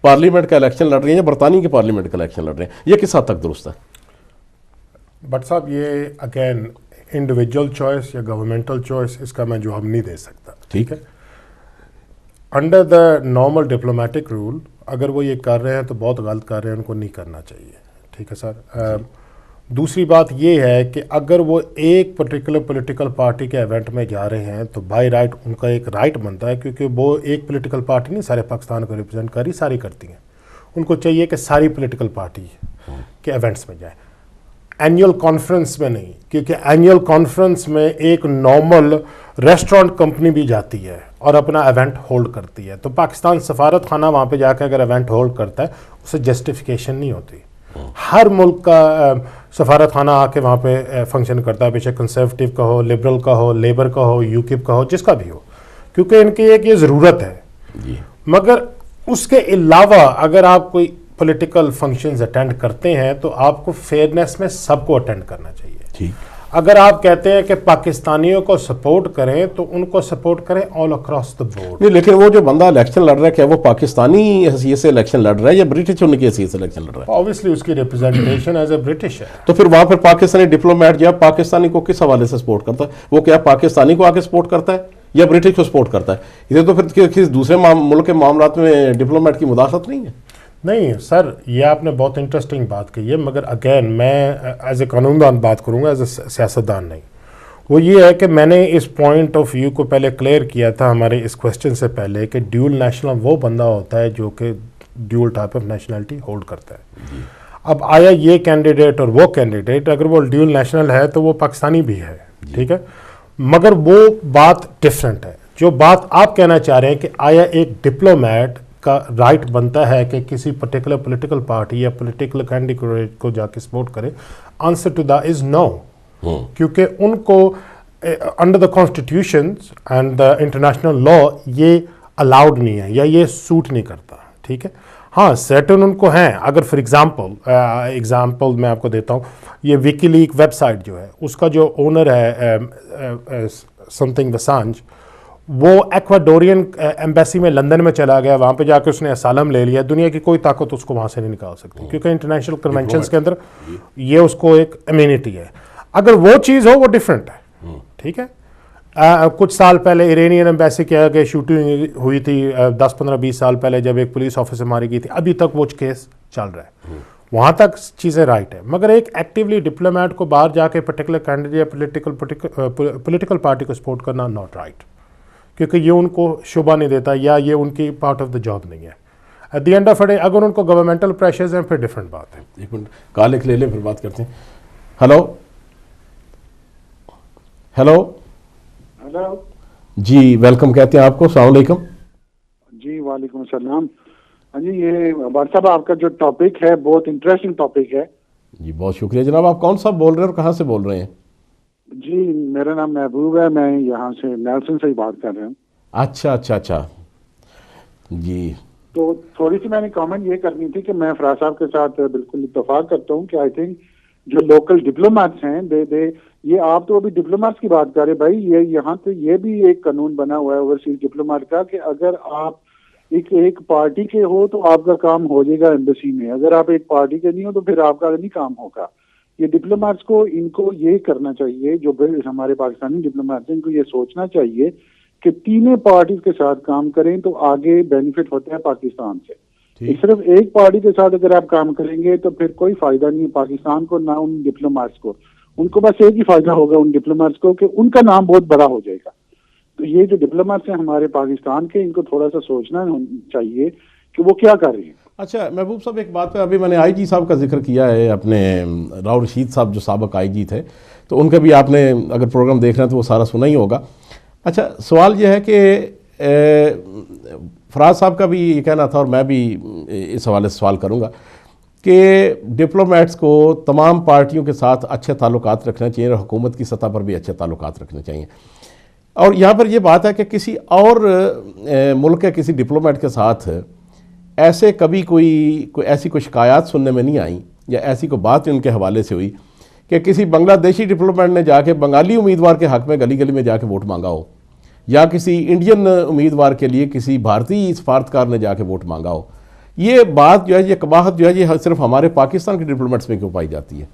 پارلیمنٹ کا الیکشن لڑ رہے ہیں یا برطانیہ کے پارلیمنٹ کا الیکشن لڑ رہے ہیں؟ یہ کس حد تک درست ہے؟ بٹ صاحب یہ اگین انڈیویجول چوائس یا گورنمنٹل چوائس, اس کا میں جواب نہیں دے سکتا. ٹھیک ہے, under the normal diplomatic rule اگر وہ یہ کر رہے ہیں تو بہت غلط کر رہے ہیں, ان کو نہیں کرنا چاہیے. ٹھیک ہے سر. دوسری بات یہ ہے کہ اگر وہ ایک پرٹیکولر پولیٹیکل پارٹی کے ایونٹ میں جا رہے ہیں تو بائی رائٹ ان کا ایک رائٹ بنتا ہے, کیونکہ وہ ایک پولیٹیکل پارٹی نہیں سارے پاکستان کو ریپرزینٹ کر رہی, ساری کرتی ہیں. ان کو چاہیے کہ ساری پولیٹیکل پارٹی کے ایونٹس میں جائیں, اینیول کانفرنس میں نہیں, کیونکہ اینیول کانفرنس میں ایک نارمل ریسٹورانٹ کمپنی بھی جاتی ہے اور اپنا ایونٹ ہولڈ کرتی ہے. تو پاکستان سفارت خانہ وہاں پہ جا کے اگر ایونٹ ہولڈ کرتا ہے اسے جسٹیفیکیشن نہیں ہوتی. ہر ملک کا سفارت خانہ آ کے وہاں پہ فنکشن کرتا ہے, بے شک کنسرویٹو کا ہو, لبرل کا ہو, لیبر کا ہو, یوکپ کا ہو, جس کا بھی ہو, کیونکہ ان کی ایک یہ ضرورت ہے. مگر اس کے علاوہ اگر آپ کوئی پولیٹیکل فنکشنز اٹینڈ کرتے ہیں تو آپ کو فیئرنیس میں سب کو اٹینڈ کرنا چاہیے. ٹھیک. اگر آپ کہتے ہیں کہ پاکستانیوں کو سپورٹ کریں تو ان کو سپورٹ کریں آل اکراس دا بورڈ. نہیں, لیکن وہ جو بندہ الیکشن لڑ رہا ہے کیا وہ پاکستانی حیثیت سے الیکشن لڑ رہا ہے یا برٹش ہونے کی حیثیت سے الیکشن لڑ رہا ہے؟ اوبیسلی اس کی ریپرزنٹیشن ایز اے برٹش ہے. تو پھر وہاں پر پاکستانی ڈپلومیٹ جو ہے پاکستانی کو کس حوالے سے سپورٹ کرتا ہے؟ وہ کیا پاکستانی کو آ کے سپورٹ کرتا ہے یا برٹش کو سپورٹ کرتا ہے؟ یہ تو پھر کسی دوسرے ملک کے معاملات میں ڈپلومیٹ کی مداخلت نہیں ہے. نہیں سر, یہ آپ نے بہت انٹرسٹنگ بات کہی ہے, مگر اگین میں ایز اے قانون دان بات کروں گا, ایز اے سیاستدان نہیں. وہ یہ ہے کہ میں نے اس پوائنٹ آف ویو کو پہلے کلیئر کیا تھا ہمارے اس کوشچن سے پہلے کہ ڈیول نیشنل وہ بندہ ہوتا ہے جو کہ dual type of nationality hold کرتا ہے. اب آیا یہ کینڈیڈیٹ اور وہ کینڈیڈیٹ, اگر وہ ڈیول نیشنل ہے تو وہ پاکستانی بھی ہے, ٹھیک ہے, مگر وہ بات ڈفرینٹ ہے. جو بات آپ کہنا چاہ رہے ہیں کہ آیا ایک ڈپلومیٹ کا رائٹ بنتا ہے کہ کسی پرٹیکولر پولیٹیکل پارٹی یا پولیٹیکل کینڈیڈیٹ کو جا کے سپورٹ کرے, آنسر ٹو دا از نو. کیونکہ ان کو under the constitutions and the international law یہ الاؤڈ نہیں ہے یا یہ سوٹ نہیں کرتا. ٹھیک ہے, ہاں سرٹن ان کو ہیں. اگر فار ایگزامپل میں آپ کو دیتا ہوں, یہ ویکی لیک ویب سائٹ جو ہے اس کا جو اونر ہے سم تھنگ وسانج, وہ ایکواڈورین ایمبیسی میں لندن میں چلا گیا, وہاں پہ جا کے اس نے اسالم لے لیا. دنیا کی کوئی طاقت اس کو وہاں سے نہیں نکال سکتی کیونکہ انٹرنیشنل کنونشنز کے اندر یہ اس کو ایک امیونٹی ہے. اگر وہ چیز ہو وہ ڈفرینٹ ہے. ٹھیک ہے, کچھ سال پہلے ایرانین ایمبیسی کے آگے شوٹنگ ہوئی تھی 10-15-20 سال پہلے جب ایک پولیس آفیسر ماری گئی تھی, ابھی تک وہ کیس چل رہا ہے. وہاں تک چیزیں رائٹ ہے, مگر ایک ایکٹیولی ڈپلومیٹ کو باہر جا کے پرٹیکولر کینڈیڈیٹ یا پولیٹیکل پارٹی کو سپورٹ کرنا ناٹ رائٹ, کیونکہ یہ ان کو شبہ نہیں دیتا یا یہ ان کی پارٹ آف دا جاب نہیں ہے. At the end of day اگر ان کو گورنمنٹل پریشرز ہیں پھر ڈفرینٹ بات ہے. ایک منٹ کال ایک لے لیں پھر بات کرتے ہیں. ہلو ہلو ہلو جی, ویلکم کہتے ہیں آپ کو. السلام علیکم. جی وعلیکم السلام. ہاں جی, یہ بٹ صاحب آپ کا جو ٹاپک ہے بہت انٹرسٹنگ ٹاپک ہے. جی بہت شکریہ جناب. آپ کون صاحب بول رہے ہیں اور کہاں سے بول رہے ہیں؟ جی میرا نام محبوب ہے, میں یہاں سے نیلسن سے ہی بات کر رہا ہوں. اچھا جی. تو تھوڑی سی میں نے کامنٹ یہ کرنی تھی کہ میں فراز صاحب کے ساتھ بالکل اتفاق کرتا ہوں کہ آئی تھنک جو لوکل ڈپلومیٹس ہیں دے یہ آپ تو ابھی ڈپلومیٹس کی بات کر رہے بھائی، یہ یہاں تو یہ بھی ایک قانون بنا ہوا ہے اوورسیز ڈپلومیٹ کا کہ اگر آپ ایک پارٹی کے ہو تو آپ کا کام ہو جائے گا ایمبیسی میں، اگر آپ ایک پارٹی کے نہیں ہو تو پھر آپ کا نہیں کام ہوگا. یہ ڈپلومیٹس کو ان کو یہ کرنا چاہیے، جو ہمارے پاکستانی ڈپلومیٹس ہیں ان کو یہ سوچنا چاہیے کہ تینوں پارٹیز کے ساتھ کام کریں تو آگے بینیفٹ ہوتا ہے پاکستان سے. صرف ایک پارٹی کے ساتھ اگر آپ کام کریں گے تو پھر کوئی فائدہ نہیں ہے پاکستان کو، نہ ان ڈپلومیٹس کو. ان کو بس ایک ہی فائدہ ہوگا ان ڈپلومیٹس کو کہ ان کا نام بہت بڑا ہو جائے گا. تو یہ جو ڈپلومیٹس ہیں ہمارے پاکستان کے، ان کو تھوڑا سا سوچنا چاہیے کہ وہ کیا کر رہے ہیں. اچھا محبوب صاحب، ایک بات پہ ابھی میں نے آئی جی صاحب کا ذکر کیا ہے، اپنے راؤ رشید صاحب جو سابق آئی جی تھے، تو ان کا بھی آپ نے اگر پروگرام دیکھ رہے ہیں تو وہ سارا سنا ہی ہوگا. اچھا سوال یہ ہے کہ فراز صاحب کا بھی یہ کہنا تھا، اور میں بھی اس حوالے سے سوال کروں گا کہ ڈپلومیٹس کو تمام پارٹیوں کے ساتھ اچھے تعلقات رکھنے چاہیے اور حکومت کی سطح پر بھی اچھے تعلقات رکھنے چاہیے. اور یہاں پر یہ بات ہے کہ کسی اور ملک کے کسی ڈپلومیٹ کے ساتھ ایسے کبھی کوئی ایسی کوئی شکایات سننے میں نہیں آئیں یا ایسی کوئی بات ان کے حوالے سے ہوئی کہ کسی بنگلہ دیشی ڈپلومیٹ نے جا کے بنگالی امیدوار کے حق میں گلی گلی میں جا کے ووٹ مانگا ہو، یا کسی انڈین امیدوار کے لیے کسی بھارتی سفارتکار نے جا کے ووٹ مانگا ہو. یہ بات جو ہے، یہ قباحت جو ہے، یہ صرف ہمارے پاکستان کے ڈپلومیٹس میں کیوں پائی جاتی ہے؟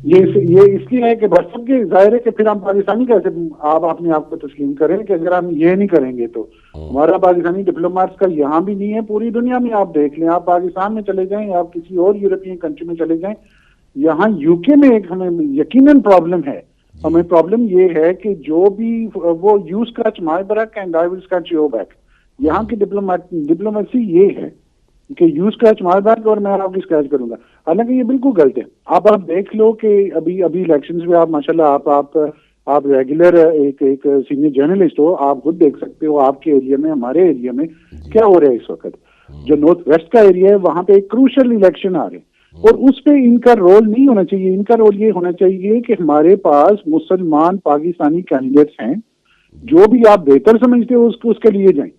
یہ اس لیے ہے کہ بس کے ظاہر ہے کہ پھر ہم پاکستانی کیسے آپ اپنے آپ کو تسلیم کریں کہ اگر ہم یہ نہیں کریں گے تو ہمارا پاکستانی ڈپلومیٹس کا یہاں بھی نہیں ہے، پوری دنیا میں آپ دیکھ لیں، آپ پاکستان میں چلے جائیں، آپ کسی اور یورپین کنٹری میں چلے جائیں، یہاں یو کے میں ایک ہمیں یقیناً پرابلم ہے. ہمیں پرابلم یہ ہے کہ جو بھی وہ you scratch my back and I will scratch your back, یہاں کی ڈپلومیسی یہ ہے کہ یو اسکریچ مائی بیک اور میں آپ کی اسکریچ کروں گا. حالانکہ یہ بالکل غلط ہے. آپ دیکھ لو کہ ابھی الیکشنز میں آپ ماشاءاللہ آپ ریگولر ایک سینئر جرنلسٹ ہو، آپ خود دیکھ سکتے ہو آپ کے ایریا میں، ہمارے ایریا میں کیا ہو رہا ہے اس وقت. جو نارتھ ویسٹ کا ایریا ہے وہاں پہ ایک کروشل الیکشن آ رہے ہیں، اور اس پہ ان کا رول نہیں ہونا چاہیے. ان کا رول یہ ہونا چاہیے کہ ہمارے پاس مسلمان پاکستانی کینڈیڈیٹس ہیں، جو بھی آپ بہتر سمجھتے ہو اس کے لیے جائیں.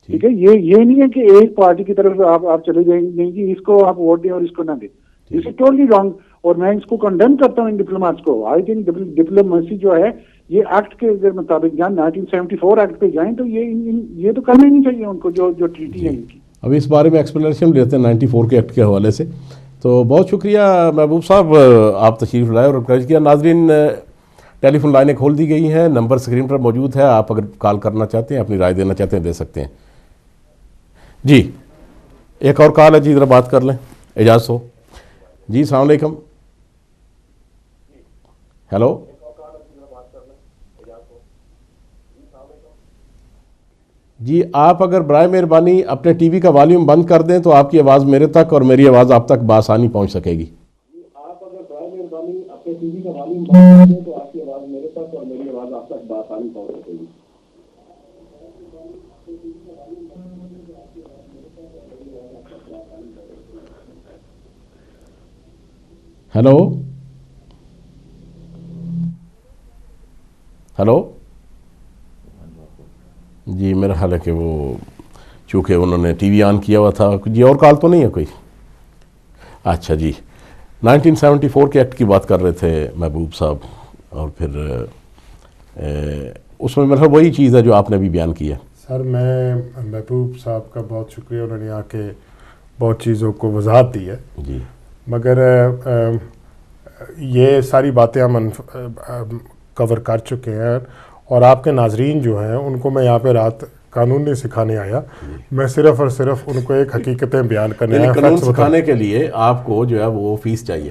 ٹھیک ہے، یہ نہیں ہے کہ ایک پارٹی کی طرف آپ چلے جائیں گے کہ اس کو آپ ووٹ دیں اور اس کو نہ دیں. دس از ٹوٹلی رانگ، اور میں اس کو کنڈیم کرتا ہوں ان ڈپلومیٹس کو. آئی تھنک ڈپلومیسی جو ہے یہ ایکٹ کے مطابق جائیں، 1974 ایکٹ پہ جائیں، تو یہ تو کرنا ہی نہیں چاہیے ان کو جو ٹریٹی ہے ان کی. ابھی اس بارے میں ایکسپلینیشن لیتے ہیں 94 کے ایکٹ کے حوالے سے. تو بہت شکریہ محبوب صاحب، آپ تشریف لائے اور انکریج کیا. ناظرین، ٹیلی فون لائنیں کھول دی گئی ہیں، نمبر اسکرین پر موجود ہے، آپ اگر کال کرنا چاہتے ہیں، اپنی رائے دینا چاہتے ہیں، دے سکتے ہیں. جی ایک اور کال ہے جی، ذرا بات کر لیں اعجاز ہو. جی السلام علیکم. ہیلو جی، آپ اگر برائے مہربانی اپنے ٹی وی کا والیوم بند کر دیں تو آپ کی آواز میرے تک اور میری آواز آپ تک بآسانی پہنچ سکے گی. آپ اگر برائے مہربانی اپنے ٹی وی کا والیوم بند کر دیں تو آپ کی آواز میرے تک اور میری آواز آپ تک بآسانی پہنچ سکے گی. ہیلو ہیلو جی، میرا خیال ہے کہ وہ چونکہ انہوں نے ٹی وی آن کیا ہوا تھا. جی اور کال تو نہیں ہے کوئی؟ اچھا جی، 1974 کے ایکٹ کی بات کر رہے تھے محبوب صاحب، اور پھر اس میں مطلب وہی چیز ہے جو آپ نے بھی بیان کی ہے. سر میں محبوب صاحب کا بہت شکریہ، انہوں نے آ کے بہت چیزوں کو وضاحت دی ہے. جی مگر یہ ساری باتیں ہم کور کر چکے ہیں، اور آپ کے ناظرین جو ہیں ان کو میں یہاں پہ رات قانون نہیں سکھانے آیا، میں صرف اور صرف ان کو ایک حقیقتیں بیان کرنے آیا. قانون سکھانے کے لیے آپ کو جو ہے وہ فیس چاہیے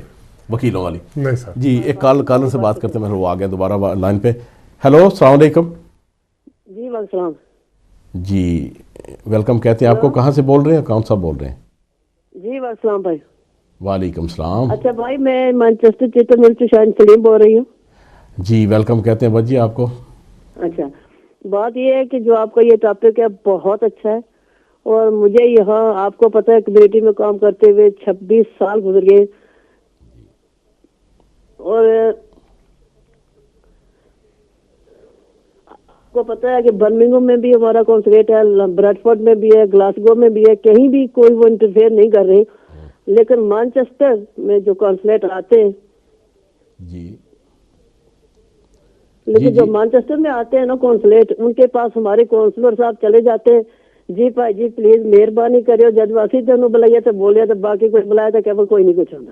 وکیلوں والی. نہیں سر. جی ایک کالر سے بات کرتے ہیں، وہ آ گیا دوبارہ لائن پہ. ہیلو السلام علیکم. جی وعلیکم السلام. جی ویلکم کہتے ہیں آپ کو. کہاں سے بول رہے ہیں، کون صاحب بول رہے ہیں؟ جی وعلیکم السلام بھائی. وعلیکم السلام. اچھا بھائی، میں مانچسٹر چیتن مل سے شاہین سلیم بول رہی ہوں. جی ویلکم کہتے ہیں بجی آپ کو. اچھا، بات یہ ہے کہ جو آپ کا یہ ٹاپک ہے بہت اچھا ہے، اور مجھے یہاں آپ کو پتہ ہے کمیونٹی میں کام کرتے ہوئے 26 سال گزر گئے، اور کو پتا ہے کہ برمنگھم میں بھی ہمارا کونسلیٹ ہے, بریڈفورڈ میں بھی ہے, گلاسگو میں بھی ہے, کہیں بھی کوئی وہ انٹرفیئر نہیں کر رہے. لیکن مانچسٹر میں جو کونسلیٹ آتے ہیں جی لیکن جو مانچسٹر میں آتے ہیں نا کونسلیٹ, ان کے پاس ہمارے کونسلر صاحب چلے جاتے ہیں, جی بھائی جی پلیز مہربانی کریو جج واسی تینوں بلائیے تو بولیا تو باقی کوئی بلایا تو کہ کوئی نہیں کچھ ہوتا.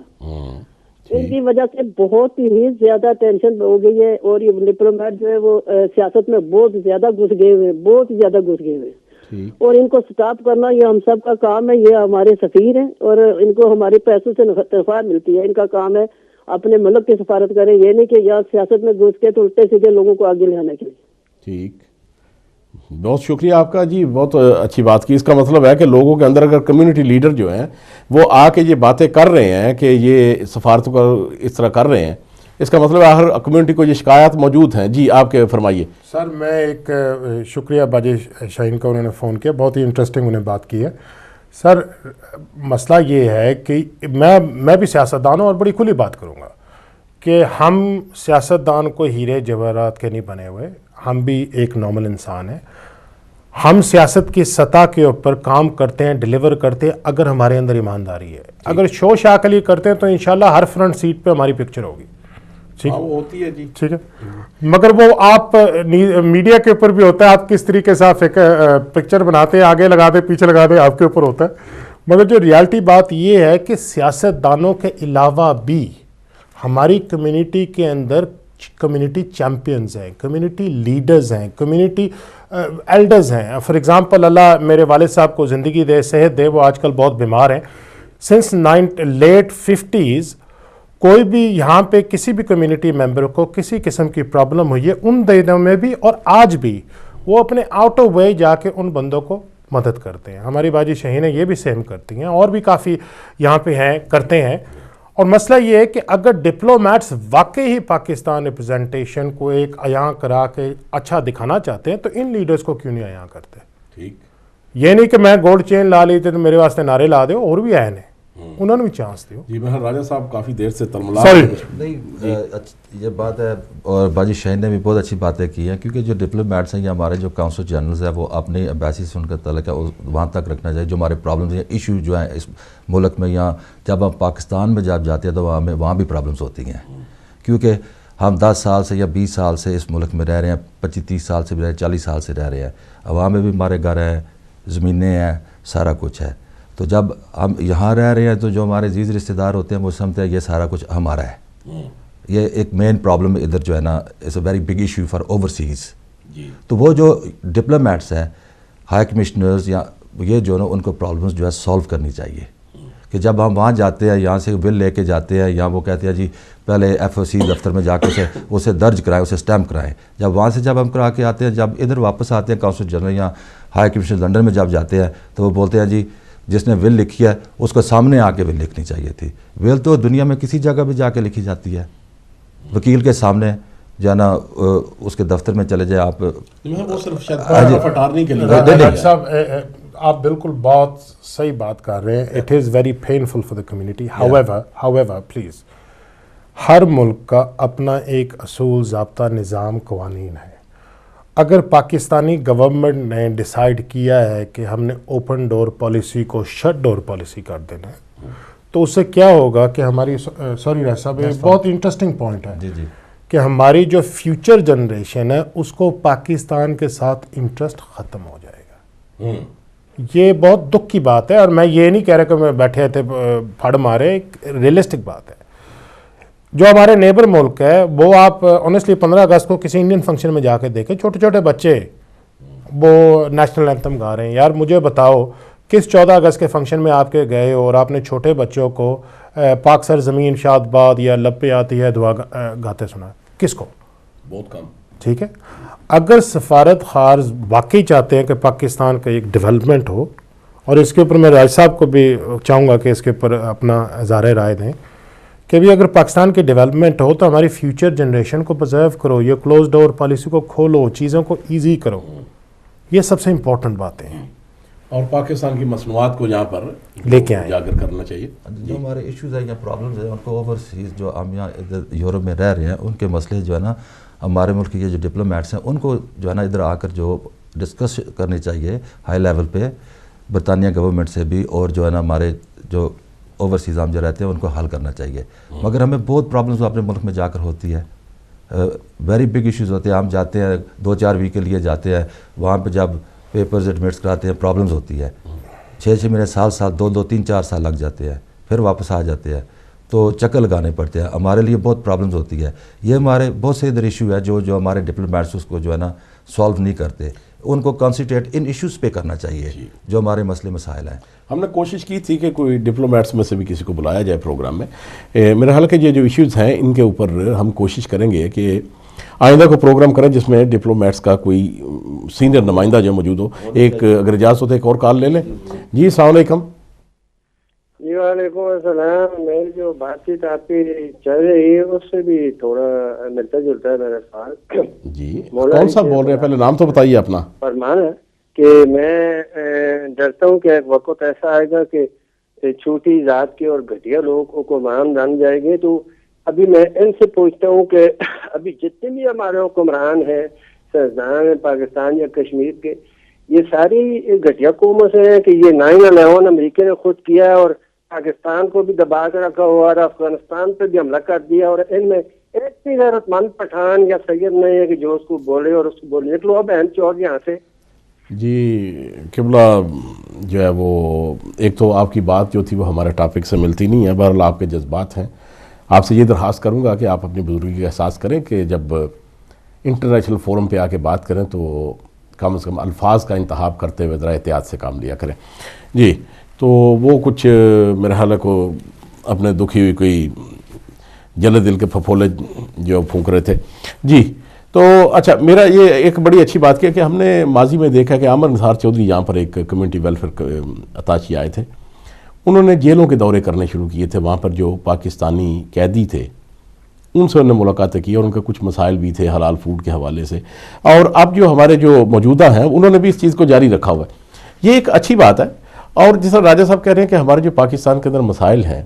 ان کی وجہ سے بہت ہی زیادہ ٹینشن ہو گئی ہے, اور یہ ڈپلومیٹ جو ہے وہ سیاست میں بہت زیادہ گھس گئے ہوئے, بہت زیادہ گھس گئے ہوئے, اور ان کو سٹاپ کرنا یہ ہم سب کا کام ہے. یہ ہمارے سفیر ہیں اور ان کو ہمارے پیسوں سے تنخواہ ملتی ہے, ان کا کام ہے اپنے ملک کی سفارت کریں, یہ نہیں کہ یہاں سیاست میں گھس کے تو الٹے سیدھے لوگوں کو آگے لے آنے کے لیے. ٹھیک, بہت شکریہ آپ کا جی, بہت اچھی بات کی. اس کا مطلب ہے کہ لوگوں کے اندر اگر کمیونٹی لیڈر جو ہیں وہ آ کے یہ باتیں کر رہے ہیں کہ یہ سفارتوں کا اس طرح کر رہے ہیں, اس کا مطلب ہے ہر کمیونٹی کو یہ شکایات موجود ہیں. جی آپ کے فرمائیے. سر میں ایک شکریہ باجی شاہین کا, انہوں نے فون کیا, بہت ہی انٹرسٹنگ انہیں بات کی ہے. سر مسئلہ یہ ہے کہ میں بھی سیاستدان ہوں اور بڑی کھلی بات کروں گا کہ ہم سیاستدان کو ہیرے جواہرات کے نہیں بنے ہوئے, ہم بھی ایک نارمل انسان ہیں. ہم سیاست کی سطح کے اوپر کام کرتے ہیں, ڈیلیور کرتے ہیں اگر ہمارے اندر ایمانداری ہے. اگر شو شاکلی کرتے ہیں تو انشاءاللہ ہر فرنٹ سیٹ پہ ہماری پکچر ہوگی. ٹھیک ہوتی ہے جی, ٹھیک ہے, مگر وہ آپ میڈیا کے اوپر بھی ہوتا ہے, آپ کس طریقے سے آپ ایک پکچر بناتے ہیں, آگے لگا دیں پیچھے لگا دیں, آپ کے اوپر ہوتا ہے. مگر جو ریالٹی بات یہ ہے کہ سیاستدانوں کے علاوہ بھی ہماری کمیونٹی کے اندر کمیونٹی چیمپئنز ہیں, کمیونٹی لیڈرز ہیں, کمیونٹی ایلڈرز ہیں. فار ایگزامپل اللہ میرے والد صاحب کو زندگی دے, صحت دے, وہ آج کل بہت بیمار ہیں. سنس لیٹ 50s کوئی بھی یہاں پہ کسی بھی کمیونٹی ممبر کو کسی قسم کی پرابلم ہوئی ہے, ان دنوں میں بھی اور آج بھی وہ اپنے آؤٹ آف وے جا کے ان بندوں کو مدد کرتے ہیں. ہماری باجی شاہین ہے یہ بھی سیم کرتی ہیں, اور بھی کافی یہاں پہ ہیں کرتے ہیں. اور مسئلہ یہ ہے کہ اگر ڈپلومیٹس واقعی ہی پاکستان ریپرزنٹیشن کو ایک عیاں کرا کے اچھا دکھانا چاہتے ہیں تو ان لیڈرز کو کیوں نہیں عیاں کرتے. ٹھیک, یہ نہیں کہ میں گولڈ چین لا لی تھی تو میرے واسطے نعرے لا دو, اور بھی آئے ہیں, انہوں نے بھی چانس دیو. جی بہر راجہ صاحب کافی دیر سے تلملا نہیں یہ بات ہے, اور باجی شاہین نے بھی بہت اچھی باتیں کی ہیں, کیونکہ جو ڈپلومیٹس ہیں یا ہمارے جو کاؤنسل جنرلز ہیں وہ اپنی ایمبیسی سے ان کا تعلق ہے وہاں تک رکھنا چاہیے. جو ہمارے پرابلمز ہیں, ایشو جو ہیں اس ملک میں, یا جب ہم پاکستان میں جب جاتے ہیں تو وہاں بھی پرابلمز ہوتی ہیں, کیونکہ ہم 10 سال سے یا 20 سال سے اس ملک میں رہ رہے ہیں, 25-30 سال سے بھی رہ رہے ہیں, 40 سال سے رہ رہے ہیں. عوام میں بھی ہمارے گھر ہیں, زمینیں ہیں, سارا کچھ ہے. تو جب ہم یہاں رہ رہے ہیں تو جو ہمارے عزیز رشتہ دار ہوتے ہیں وہ سمجھتے ہیں یہ سارا کچھ ہمارا ہے. یہ ایک مین پرابلم ادھر جو ہے نا, it's a very big issue for overseas. تو وہ جو ڈپلومیٹس ہیں, ہائی کمشنرز, یا یہ جو نا ان کو پرابلمز جو ہے سولو کرنی چاہیے. کہ جب ہم وہاں جاتے ہیں, یہاں سے بل لے کے جاتے ہیں, یا وہ کہتے ہیں جی پہلے ایف او سی دفتر میں جا کے اسے درج کرائیں, اسے اسٹیمپ کرائیں. جب وہاں سے جب ہم کرا کے آتے ہیں, جب ادھر واپس آتے ہیں کاؤنسل جنرل یا ہائی کمشنر لنڈن میں جب جاتے ہیں تو وہ بولتے ہیں جی جس نے ول لکھی ہے اس کو سامنے آ کے ول لکھنی چاہیے تھی. ول تو دنیا میں کسی جگہ بھی جا کے لکھی جاتی ہے, وکیل کے سامنے جانا, اس کے دفتر میں چلے جائے آپ. وہ صرف اٹارنی کے لیے. صاحب آپ بالکل بہت صحیح بات کر رہے ہیں. It is very painful for the community. however please, ہر ملک کا اپنا ایک اصول, ضابطہ, نظام, قوانین ہے. اگر پاکستانی گورنمنٹ نے ڈیسائیڈ کیا ہے کہ ہم نے اوپن ڈور پالیسی کو شٹ ڈور پالیسی کر دینا ہے, تو اس سے کیا ہوگا کہ ہماری, سوری راج صاحب, ایک بہت انٹرسٹنگ پوائنٹ ہے کہ ہماری جو فیوچر جنریشن ہے اس کو پاکستان کے ساتھ انٹرسٹ ختم ہو جائے گا. یہ بہت دکھ کی بات ہے, اور میں یہ نہیں کہہ رہا کہ میں بیٹھے تھے پھڑ مارے, ایک ریئلسٹک بات ہے. جو ہمارے نیبر ملک ہے وہ آپ آنیسٹلی 15 اگست کو کسی انڈین فنکشن میں جا کے دیکھیں, چھوٹے چھوٹے بچے وہ نیشنل اینتھم گا رہے ہیں. یار مجھے بتاؤ کس 14 اگست کے فنکشن میں آپ کے گئے اور آپ نے چھوٹے بچوں کو پاک سر زمین شاد باد یا لب پہ آتی ہے دعا گاتے سنا؟ کس کو؟ بہت کم. ٹھیک ہے, اگر سفارت خار واقعی چاہتے ہیں کہ پاکستان کا ایک ڈیولپمنٹ ہو, اور اس کے اوپر میں راج صاحب کو بھی چاہوں گا کہ اس کے اوپر اپنا اظہار رائے دیں کہ بھی اگر پاکستان کی ڈیولپمنٹ ہو تو ہماری فیوچر جنریشن کو پرزرو کرو, یہ کلوز ڈور پالیسی کو کھولو, چیزوں کو ایزی کرو. یہ سب سے امپورٹنٹ باتیں ہیں, اور پاکستان کی مصنوعات کو یہاں پر لے کے آئیں, اجاگر کرنا چاہیے. جو ہمارے ایشوز ہیں یا پرابلمز ہیں ان کو اوورسیز جو ہم یہاں ادھر یورپ میں رہ رہے ہیں ان کے مسئلے جو ہے نا ہمارے ملک کے جو ڈپلومیٹس ہیں ان کو جو ہے نا ادھر آ کر جو ڈسکس کرنی چاہیے ہائی لیول پہ برطانیہ گورنمنٹ سے بھی، اور جو ہے نا ہمارے جو اوورسیز ہم جو رہتے ہیں ان کو حل کرنا چاہیے. مگر ہمیں بہت پرابلمز اپنے ملک میں جا کر ہوتی ہے، ویری بگ ایشوز ہوتے ہیں. ہم جاتے ہیں 2-4 ویک کے لیے جاتے ہیں، وہاں پہ جب پیپرز ایڈمٹس کراتے ہیں پرابلمز ہوتی ہے، 6 مہینے 7 2 3-4 سال لگ جاتے ہیں، پھر واپس آ جاتے ہیں تو چکر لگانے پڑتے ہیں. ہمارے لیے بہت پرابلمز ہوتی ہے. یہ ہمارے بہت سے ادھر ایشو ہے جو ہمارے ڈپلومیٹس اس کو جو ہے نا سالو نہیں کرتے. ان کو کانسنٹریٹ ان ایشوز پہ کرنا چاہیے جو ہمارے مسئلے مسائل ہیں. ہم نے کوشش کی تھی کہ کوئی ڈپلومیٹس میں سے بھی کسی کو بلایا جائے پروگرام میں. میرا خیال ہے کہ یہ جو ایشوز ہیں ان کے اوپر ہم کوشش کریں گے کہ آئندہ کو پروگرام کریں جس میں ڈپلومیٹس کا کوئی سینئر نمائندہ جو موجود ہو. ایک اگر اجازت ہوتے ایک اور کال لے لیں. جی السلام علیکم. جی وعلیکم السلام. میری جو بات چیت آپ کی چل رہی ہے اس سے بھی تھوڑا ملتا جلتا ہے میرا سوال. جی کون سا بول رہے ہیں؟ پہلے نام تو بتائیے اپنا. فرمان ہے کہ میں ڈرتا ہوں کہ ایک وقت ایسا آئے گا کہ چھوٹی ذات کے اور گھٹیا لوگ حکمران بن جائیں گے. تو ابھی میں ان سے پوچھتا ہوں کہ ابھی جتنے بھی ہمارے حکمران ہیں سیاستدان پاکستان یا کشمیر کے، یہ ساری گھٹیا قوموں سے ہیں کہ یہ 9/11 امریکہ نے خود کیا ہے اور پاکستان کو بھی دبا کے رکھا ہوا اور افغانستان پہ بھی حملہ کر دیا، اور ان میں ایک بھی غیرت مند پٹھان یا سید نہیں ہے کہ جو اس کو بولے اور اس کو بولے. نکلو اب بہن چور یہاں سے. جی قبلہ جو ہے وہ ایک تو آپ کی بات جو تھی وہ ہمارے ٹاپک سے ملتی نہیں ہے. بہرحال آپ کے جذبات ہیں. آپ سے یہ درخواست کروں گا کہ آپ اپنی بزرگی کا احساس کریں کہ جب انٹرنیشنل فورم پہ آ کے بات کریں تو کم از کم الفاظ کا انتخاب کرتے ہوئے ذرا احتیاط سے کام لیا کریں. جی تو وہ کچھ میرے خیال کو اپنے دکھی ہوئی کوئی جلد دل کے پھپھولے جو پھونک رہے تھے. جی تو اچھا میرا یہ ایک بڑی اچھی بات کیا کہ ہم نے ماضی میں دیکھا کہ عامر نثار چودھری یہاں پر ایک کمیونٹی ویلفیئر اتاشی آئے تھے. انہوں نے جیلوں کے دورے کرنے شروع کیے تھے. وہاں پر جو پاکستانی قیدی تھے ان سے انہوں نے ملاقاتیں کی اور ان کے کچھ مسائل بھی تھے حلال فوڈ کے حوالے سے. اور اب جو ہمارے جو موجودہ ہیں انہوں نے بھی اس چیز کو جاری رکھا ہوا ہے. یہ ایک اچھی بات ہے. اور جس طرح راجہ صاحب کہہ رہے ہیں کہ ہمارے جو پاکستان کے اندر مسائل ہیں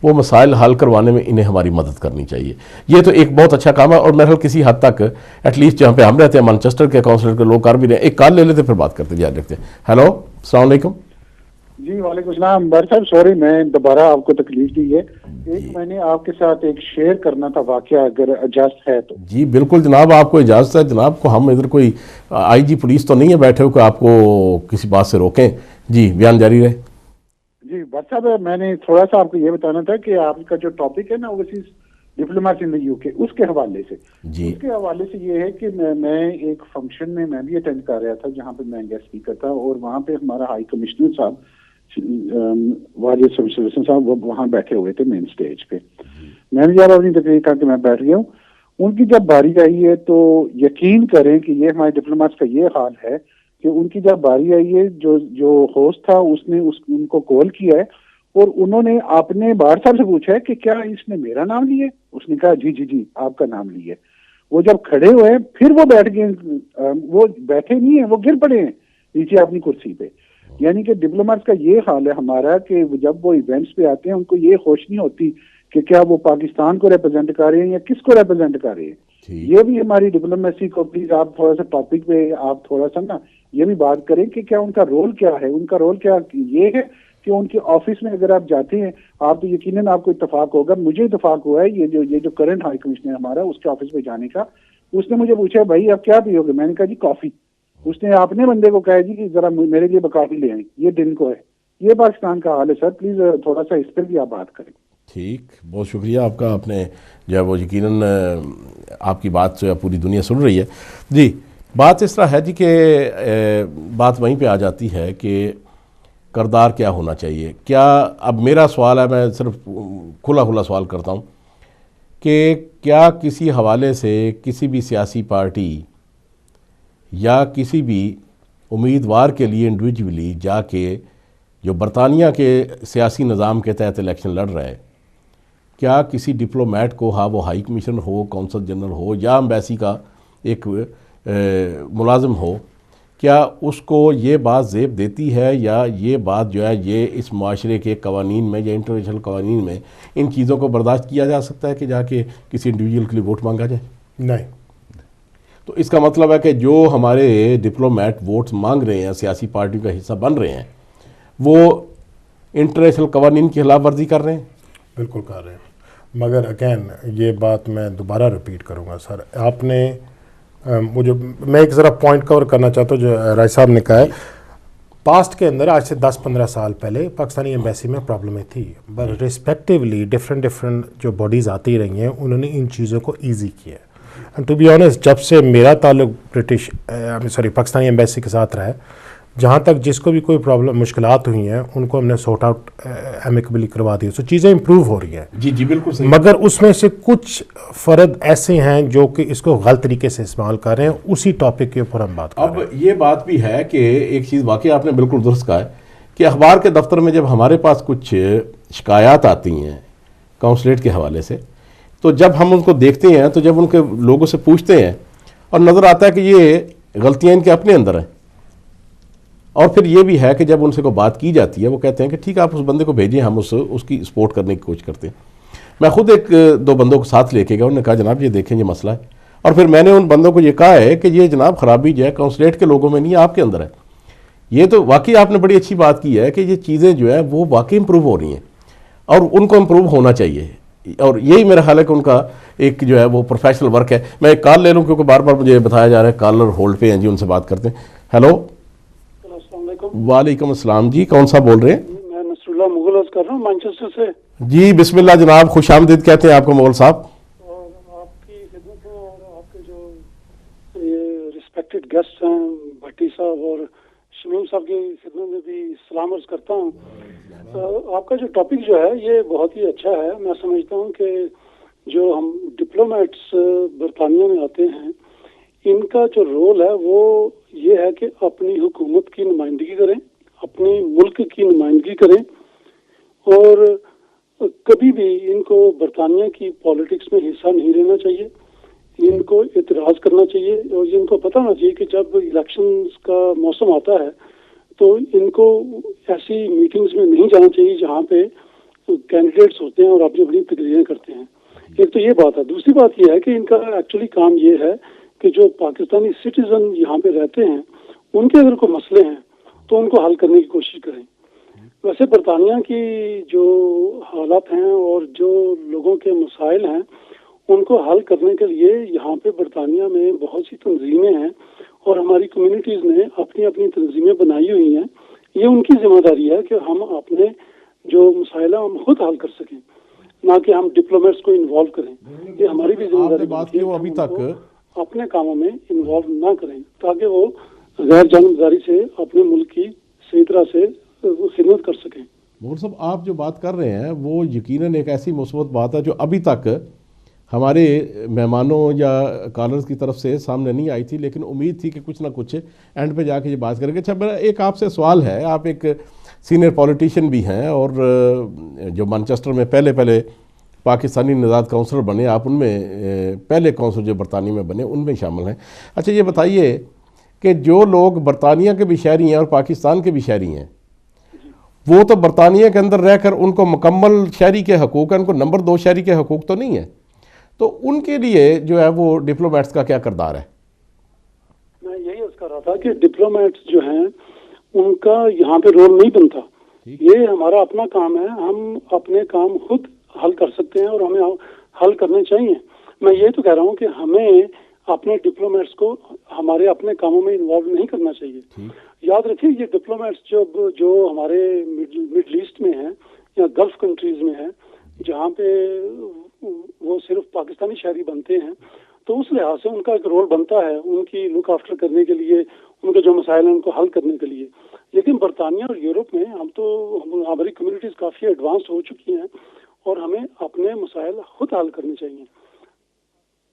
وہ مسائل حل کروانے میں انہیں ہماری مدد کرنی چاہیے. یہ تو ایک بہت اچھا کام ہے. اور میرے کسی حد تک ایٹ لیسٹ جہاں پہ ہم رہتے ہیں مانچسٹر کے کونسلر کے لوگ کر بھی رہے ہیں. ایک کال لے لیتے پھر بات کرتے جا رکھتے ہیں. ہیلو السلام علیکم. جی وعلیکم السلام. بر صاحب سوری میں دوبارہ آپ کو تکلیف دی ہے. ایک میں نے آپ کے ساتھ ایک شیئر کرنا تھا واقعہ اگر اجازت ہے تو. جی بالکل جناب آپ کو اجازت ہے جناب کو. ہم ادھر کوئی آئی جی پولیس تو نہیں ہے بیٹھے ہو کہ آپ کو کسی بات سے روکیں. جی بیان جاری رہے. جی بر صاحب میں نے تھوڑا سا آپ کو یہ بتانا تھا کہ آپ کا جو ٹاپک ہے نا overseas diplomacy in the you کے اس کے حوالے سے. جی اس کے حوالے سے یہ ہے کہ میں ایک فنکشن میں بھی اٹینڈ کر رہا تھا جہاں پہ میں گیسٹ اسپیکر تھا اور وہاں پہ ہمارا ہائی کمشنر صاحب واجد سبسن صاحب وہ وہاں بیٹھے ہوئے تھے مین سٹیج پہ. میں نے جب اپنی تقریر کر کے میں بیٹھ گیا ہوں. ان کی جب باری آئی ہے تو یقین کریں کہ یہ ہمارے ڈپلومیٹس کا یہ حال ہے کہ ان کی جب باری آئی ہے جو ہوسٹ تھا اس نے ان کو کال کیا ہے اور انہوں نے اپنے بار صاحب سے پوچھا ہے کہ کیا اس نے میرا نام لیا ہے. اس نے کہا جی آپ کا نام لیا ہے. وہ جب کھڑے ہوئے پھر وہ بیٹھ گئے. وہ بیٹھے نہیں ہیں وہ گر پڑے ہیں نیچے اپنی کرسی پہ. یعنی کہ ڈپلومیٹس کا یہ حال ہے ہمارا کہ جب وہ ایونٹس پہ آتے ہیں ان کو یہ ہوش نہیں ہوتی کہ کیا وہ پاکستان کو ریپرزینٹ کر رہے ہیں یا کس کو ریپرزینٹ کر رہے ہیں. یہ بھی ہماری ڈپلومیسی کو پلیز آپ تھوڑا سا ٹاپک پہ آپ تھوڑا سا نا یہ بھی بات کریں کہ کیا ان کا رول کیا ہے. ان کا رول کیا یہ ہے کہ ان کے آفس میں اگر آپ جاتے ہیں آپ تو یقیناً آپ کو اتفاق ہوگا. مجھے اتفاق ہوا ہے یہ جو کرنٹ ہائی کمشنر ہمارا اس کے آفس پہ جانے کا. اس نے مجھے پوچھا بھائی آپ کیا پیو گے. میں نے کہا جی کافی. اس نے اپنے بندے کو کہا جی کہ ذرا میرے لیے کافی لے آئیں. یہ دن کو ہے. یہ پاکستان کا حال ہے سر. پلیز تھوڑا سا اس پر بھی آپ بات کریں. ٹھیک بہت شکریہ آپ کا. آپ نے جو ہے وہ یقیناً آپ کی بات جو ہے پوری دنیا سن رہی ہے. جی بات اس طرح ہے جی کہ بات وہیں پہ آ جاتی ہے کہ کردار کیا ہونا چاہیے. کیا اب میرا سوال ہے میں صرف کھلا سوال کرتا ہوں کہ کیا کسی حوالے سے کسی بھی سیاسی پارٹی یا کسی بھی امیدوار کے لیے انڈیویجولی جا کے جو برطانیہ کے سیاسی نظام کے تحت الیکشن لڑ رہا ہے کیا کسی ڈپلومیٹ کو وہ ہائی کمیشنر ہو کونسل جنرل ہو یا ایمبیسی کا ایک ملازم ہو کیا اس کو یہ بات زیب دیتی ہے یا یہ بات جو ہے یہ اس معاشرے کے قوانین میں یا انٹرنیشنل قوانین میں ان چیزوں کو برداشت کیا جا سکتا ہے کہ جا کے کسی انڈیویجول کے لیے ووٹ مانگا جائے؟ نہیں. تو اس کا مطلب ہے کہ جو ہمارے ڈپلومیٹ ووٹس مانگ رہے ہیں، سیاسی پارٹیوں کا حصہ بن رہے ہیں، وہ انٹرنیشنل قوانین کی خلاف ورزی کر رہے ہیں. بالکل کر رہے ہیں، مگر اگین یہ بات میں دوبارہ رپیٹ کروں گا سر. آپ نے میں ایک ذرا پوائنٹ کور کرنا چاہتا ہوں جو رائے صاحب نے کہا ہے. پاسٹ کے اندر آج سے 10-15 سال پہلے پاکستانی ایمبیسی میں پرابلمیں تھی، بٹ رسپیکٹیولی ڈفرینٹ جو باڈیز آتی رہی ہیں انہوں نے ان چیزوں کو ایزی کیا ہے. اینڈ ٹو بی آنیسٹ، جب سے میرا تعلق پاکستانی ایمبیسی کے ساتھ رہا ہے، جہاں تک جس کو بھی کوئی پرابلم مشکلات ہوئی ہیں ان کو ہم نے سارٹ آؤٹ ایمیکبلی کروا دی. سو چیزیں امپروو ہو رہی ہیں. جی بالکل صحیح. مگر اس میں سے کچھ فرد ایسے ہیں جو کہ اس کو غلط طریقے سے استعمال کر رہے ہیں. اسی ٹاپک کے اوپر ہم بات کر رہے ہیں. اب یہ بات بھی ہے کہ ایک چیز واقعی آپ نے بالکل درست کہا ہے کہ اخبار کے دفتر میں جب ہمارے پاس کچھ شکایات آتی ہیں کونسلیٹ کے حوالے سے، تو جب ہم ان کو دیکھتے ہیں، تو جب ان کے لوگوں سے پوچھتے ہیں اور نظر آتا ہے کہ یہ غلطیاں ان کے اپنے اندر ہیں. اور پھر یہ بھی ہے کہ جب ان سے کوئی بات کی جاتی ہے وہ کہتے ہیں کہ ٹھیک ہے آپ اس بندے کو بھیجیں، ہم اس کی سپورٹ کرنے کی کوشش کرتے ہیں. میں خود 1-2 بندوں کو ساتھ لے کے گیا، انہوں نے کہا جناب یہ دیکھیں یہ مسئلہ ہے. اور پھر میں نے ان بندوں کو یہ کہا ہے کہ یہ جناب خرابی جو ہے کونسلیٹ کے لوگوں میں نہیں ہے، آپ کے اندر ہے. یہ تو واقعی آپ نے بڑی اچھی بات کی ہے کہ یہ چیزیں جو ہیں وہ واقعی امپروو ہو رہی ہیں اور ان کو امپروو ہونا چاہیے. اور یہی میرا خیال ہے کہ ان کا ایک جو ہے وہ پروفیشنل ورک ہے. میں ایک کال لے لوں کیونکہ بار بار مجھے بتایا جا رہا ہے کالر ہولڈ پہ ہیں. جی ان سے بات کرتے ہیں. ہیلو. السلام علیکم. وعلیکم السلام. جی کون صاحب بول رہے ہیں؟ میں نصر اللہ مغل عرض کر رہا ہوں مانچسٹر سے. جی بسم اللہ جناب، خوش آمدید کہتے ہیں آپ کو مغل صاحب. اور آپ کی خدمت میں اور آپ کے جو یہ رسپیکٹڈ گیسٹ ہیں بھٹی صاحب اور شمیم صاحب کی خدمت میں بھی سلام عرض کرتا ہوں. آپ کا جو ٹاپک جو ہے یہ بہت ہی اچھا ہے. میں سمجھتا ہوں کہ جو ہم ڈپلومیٹس برطانیہ میں آتے ہیں ان کا جو رول ہے وہ یہ ہے کہ اپنی حکومت کی نمائندگی کریں، اپنے ملک کی نمائندگی کریں، اور کبھی بھی ان کو برطانیہ کی پالیٹکس میں حصہ نہیں لینا چاہیے. ان کو اعتراض کرنا چاہیے اور ان کو پتہ ہونا چاہیے کہ جب الیکشنز کا موسم آتا ہے تو ان کو ایسی میٹنگز میں نہیں جانا چاہیے جہاں پہ کینڈیڈیٹس ہوتے ہیں اور اپنی اپنی تقریریں کرتے ہیں. ایک تو یہ بات ہے. دوسری بات یہ ہے کہ ان کا ایکچولی کام یہ ہے کہ جو پاکستانی سٹیزن یہاں پہ رہتے ہیں ان کے اگر کوئی مسئلے ہیں تو ان کو حل کرنے کی کوشش کریں. ویسے برطانیہ کی جو حالات ہیں اور جو لوگوں کے مسائل ہیں ان کو حل کرنے کے لیے یہاں پہ برطانیہ میں بہت سی تنظیمیں ہیں اور ہماری کمیونٹیز نے اپنی اپنی تنظیمیں بنائی ہوئی ہیں. یہ ان کی ذمہ داری ہے کہ ہم اپنے جو مسائل ہیں ہم خود حل کر سکیں، نہ کہ ہم ڈپلومیٹس کو انوالو کریں. یہ ہماری بھی ذمہ داری بات کی وہ ابھی تک اپنے کاموں میں انوالو نہ کریں تاکہ وہ غیر جانبداری سے اپنے ملک کی صحیح طرح سے خدمت کر سکیں. مغل صاحب آپ جو بات کر رہے ہیں وہ یقیناً ایک ایسی مثبت بات ہے جو ابھی تک ہمارے مہمانوں یا کالرز کی طرف سے سامنے نہیں آئی تھی، لیکن امید تھی کہ کچھ نہ کچھ اینڈ پہ جا کے یہ بات کریں گے. اچھا میرا ایک آپ سے سوال ہے، آپ ایک سینئر پولیٹیشین بھی ہیں اور جو مانچسٹر میں پہلے پاکستانی نژاد کونسلر بنے، آپ ان میں پہلے کونسلر جو برطانیہ میں بنے ان میں شامل ہیں. اچھا یہ بتائیے کہ جو لوگ برطانیہ کے بھی شہری ہیں اور پاکستان کے بھی شہری ہیں وہ تو برطانیہ کے اندر رہ کر ان کو مکمل شہری کے حقوق ہیں، ان کو نمبر 2 شہری کے حقوق تو نہیں ہیں، تو ان کے لیے جو ہے وہ ڈپلومیٹس کا کیا کردار ہے؟ میں یہی عرض کر رہا تھا کہ ڈپلومیٹس جو ہیں ان کا یہاں پہ رول نہیں بنتا. یہ ہمارا اپنا کام ہے، ہم اپنے کام خود حل کر سکتے ہیں اور ہمیں حل کرنے چاہیے. میں یہ تو کہہ رہا ہوں کہ ہمیں اپنے ڈپلومیٹس کو ہمارے اپنے کاموں میں انوالو نہیں کرنا چاہیے. یاد رکھیے یہ ڈپلومیٹس جو ہمارے مڈل ایسٹ میں ہیں یا گلف کنٹریز میں ہیں جہاں پہ وہ صرف پاکستانی شہری بنتے ہیں، تو اس لحاظ سے ان کا ایک رول بنتا ہے ان کی لک آفٹر کرنے کے لیے، ان کے جو مسائل ہیں ان کو حل کرنے کے لیے. لیکن برطانیہ اور یورپ میں ہماری کمیونٹیز کافی ایڈوانس ہو چکی ہیں اور ہمیں اپنے مسائل خود حل کرنے چاہیے.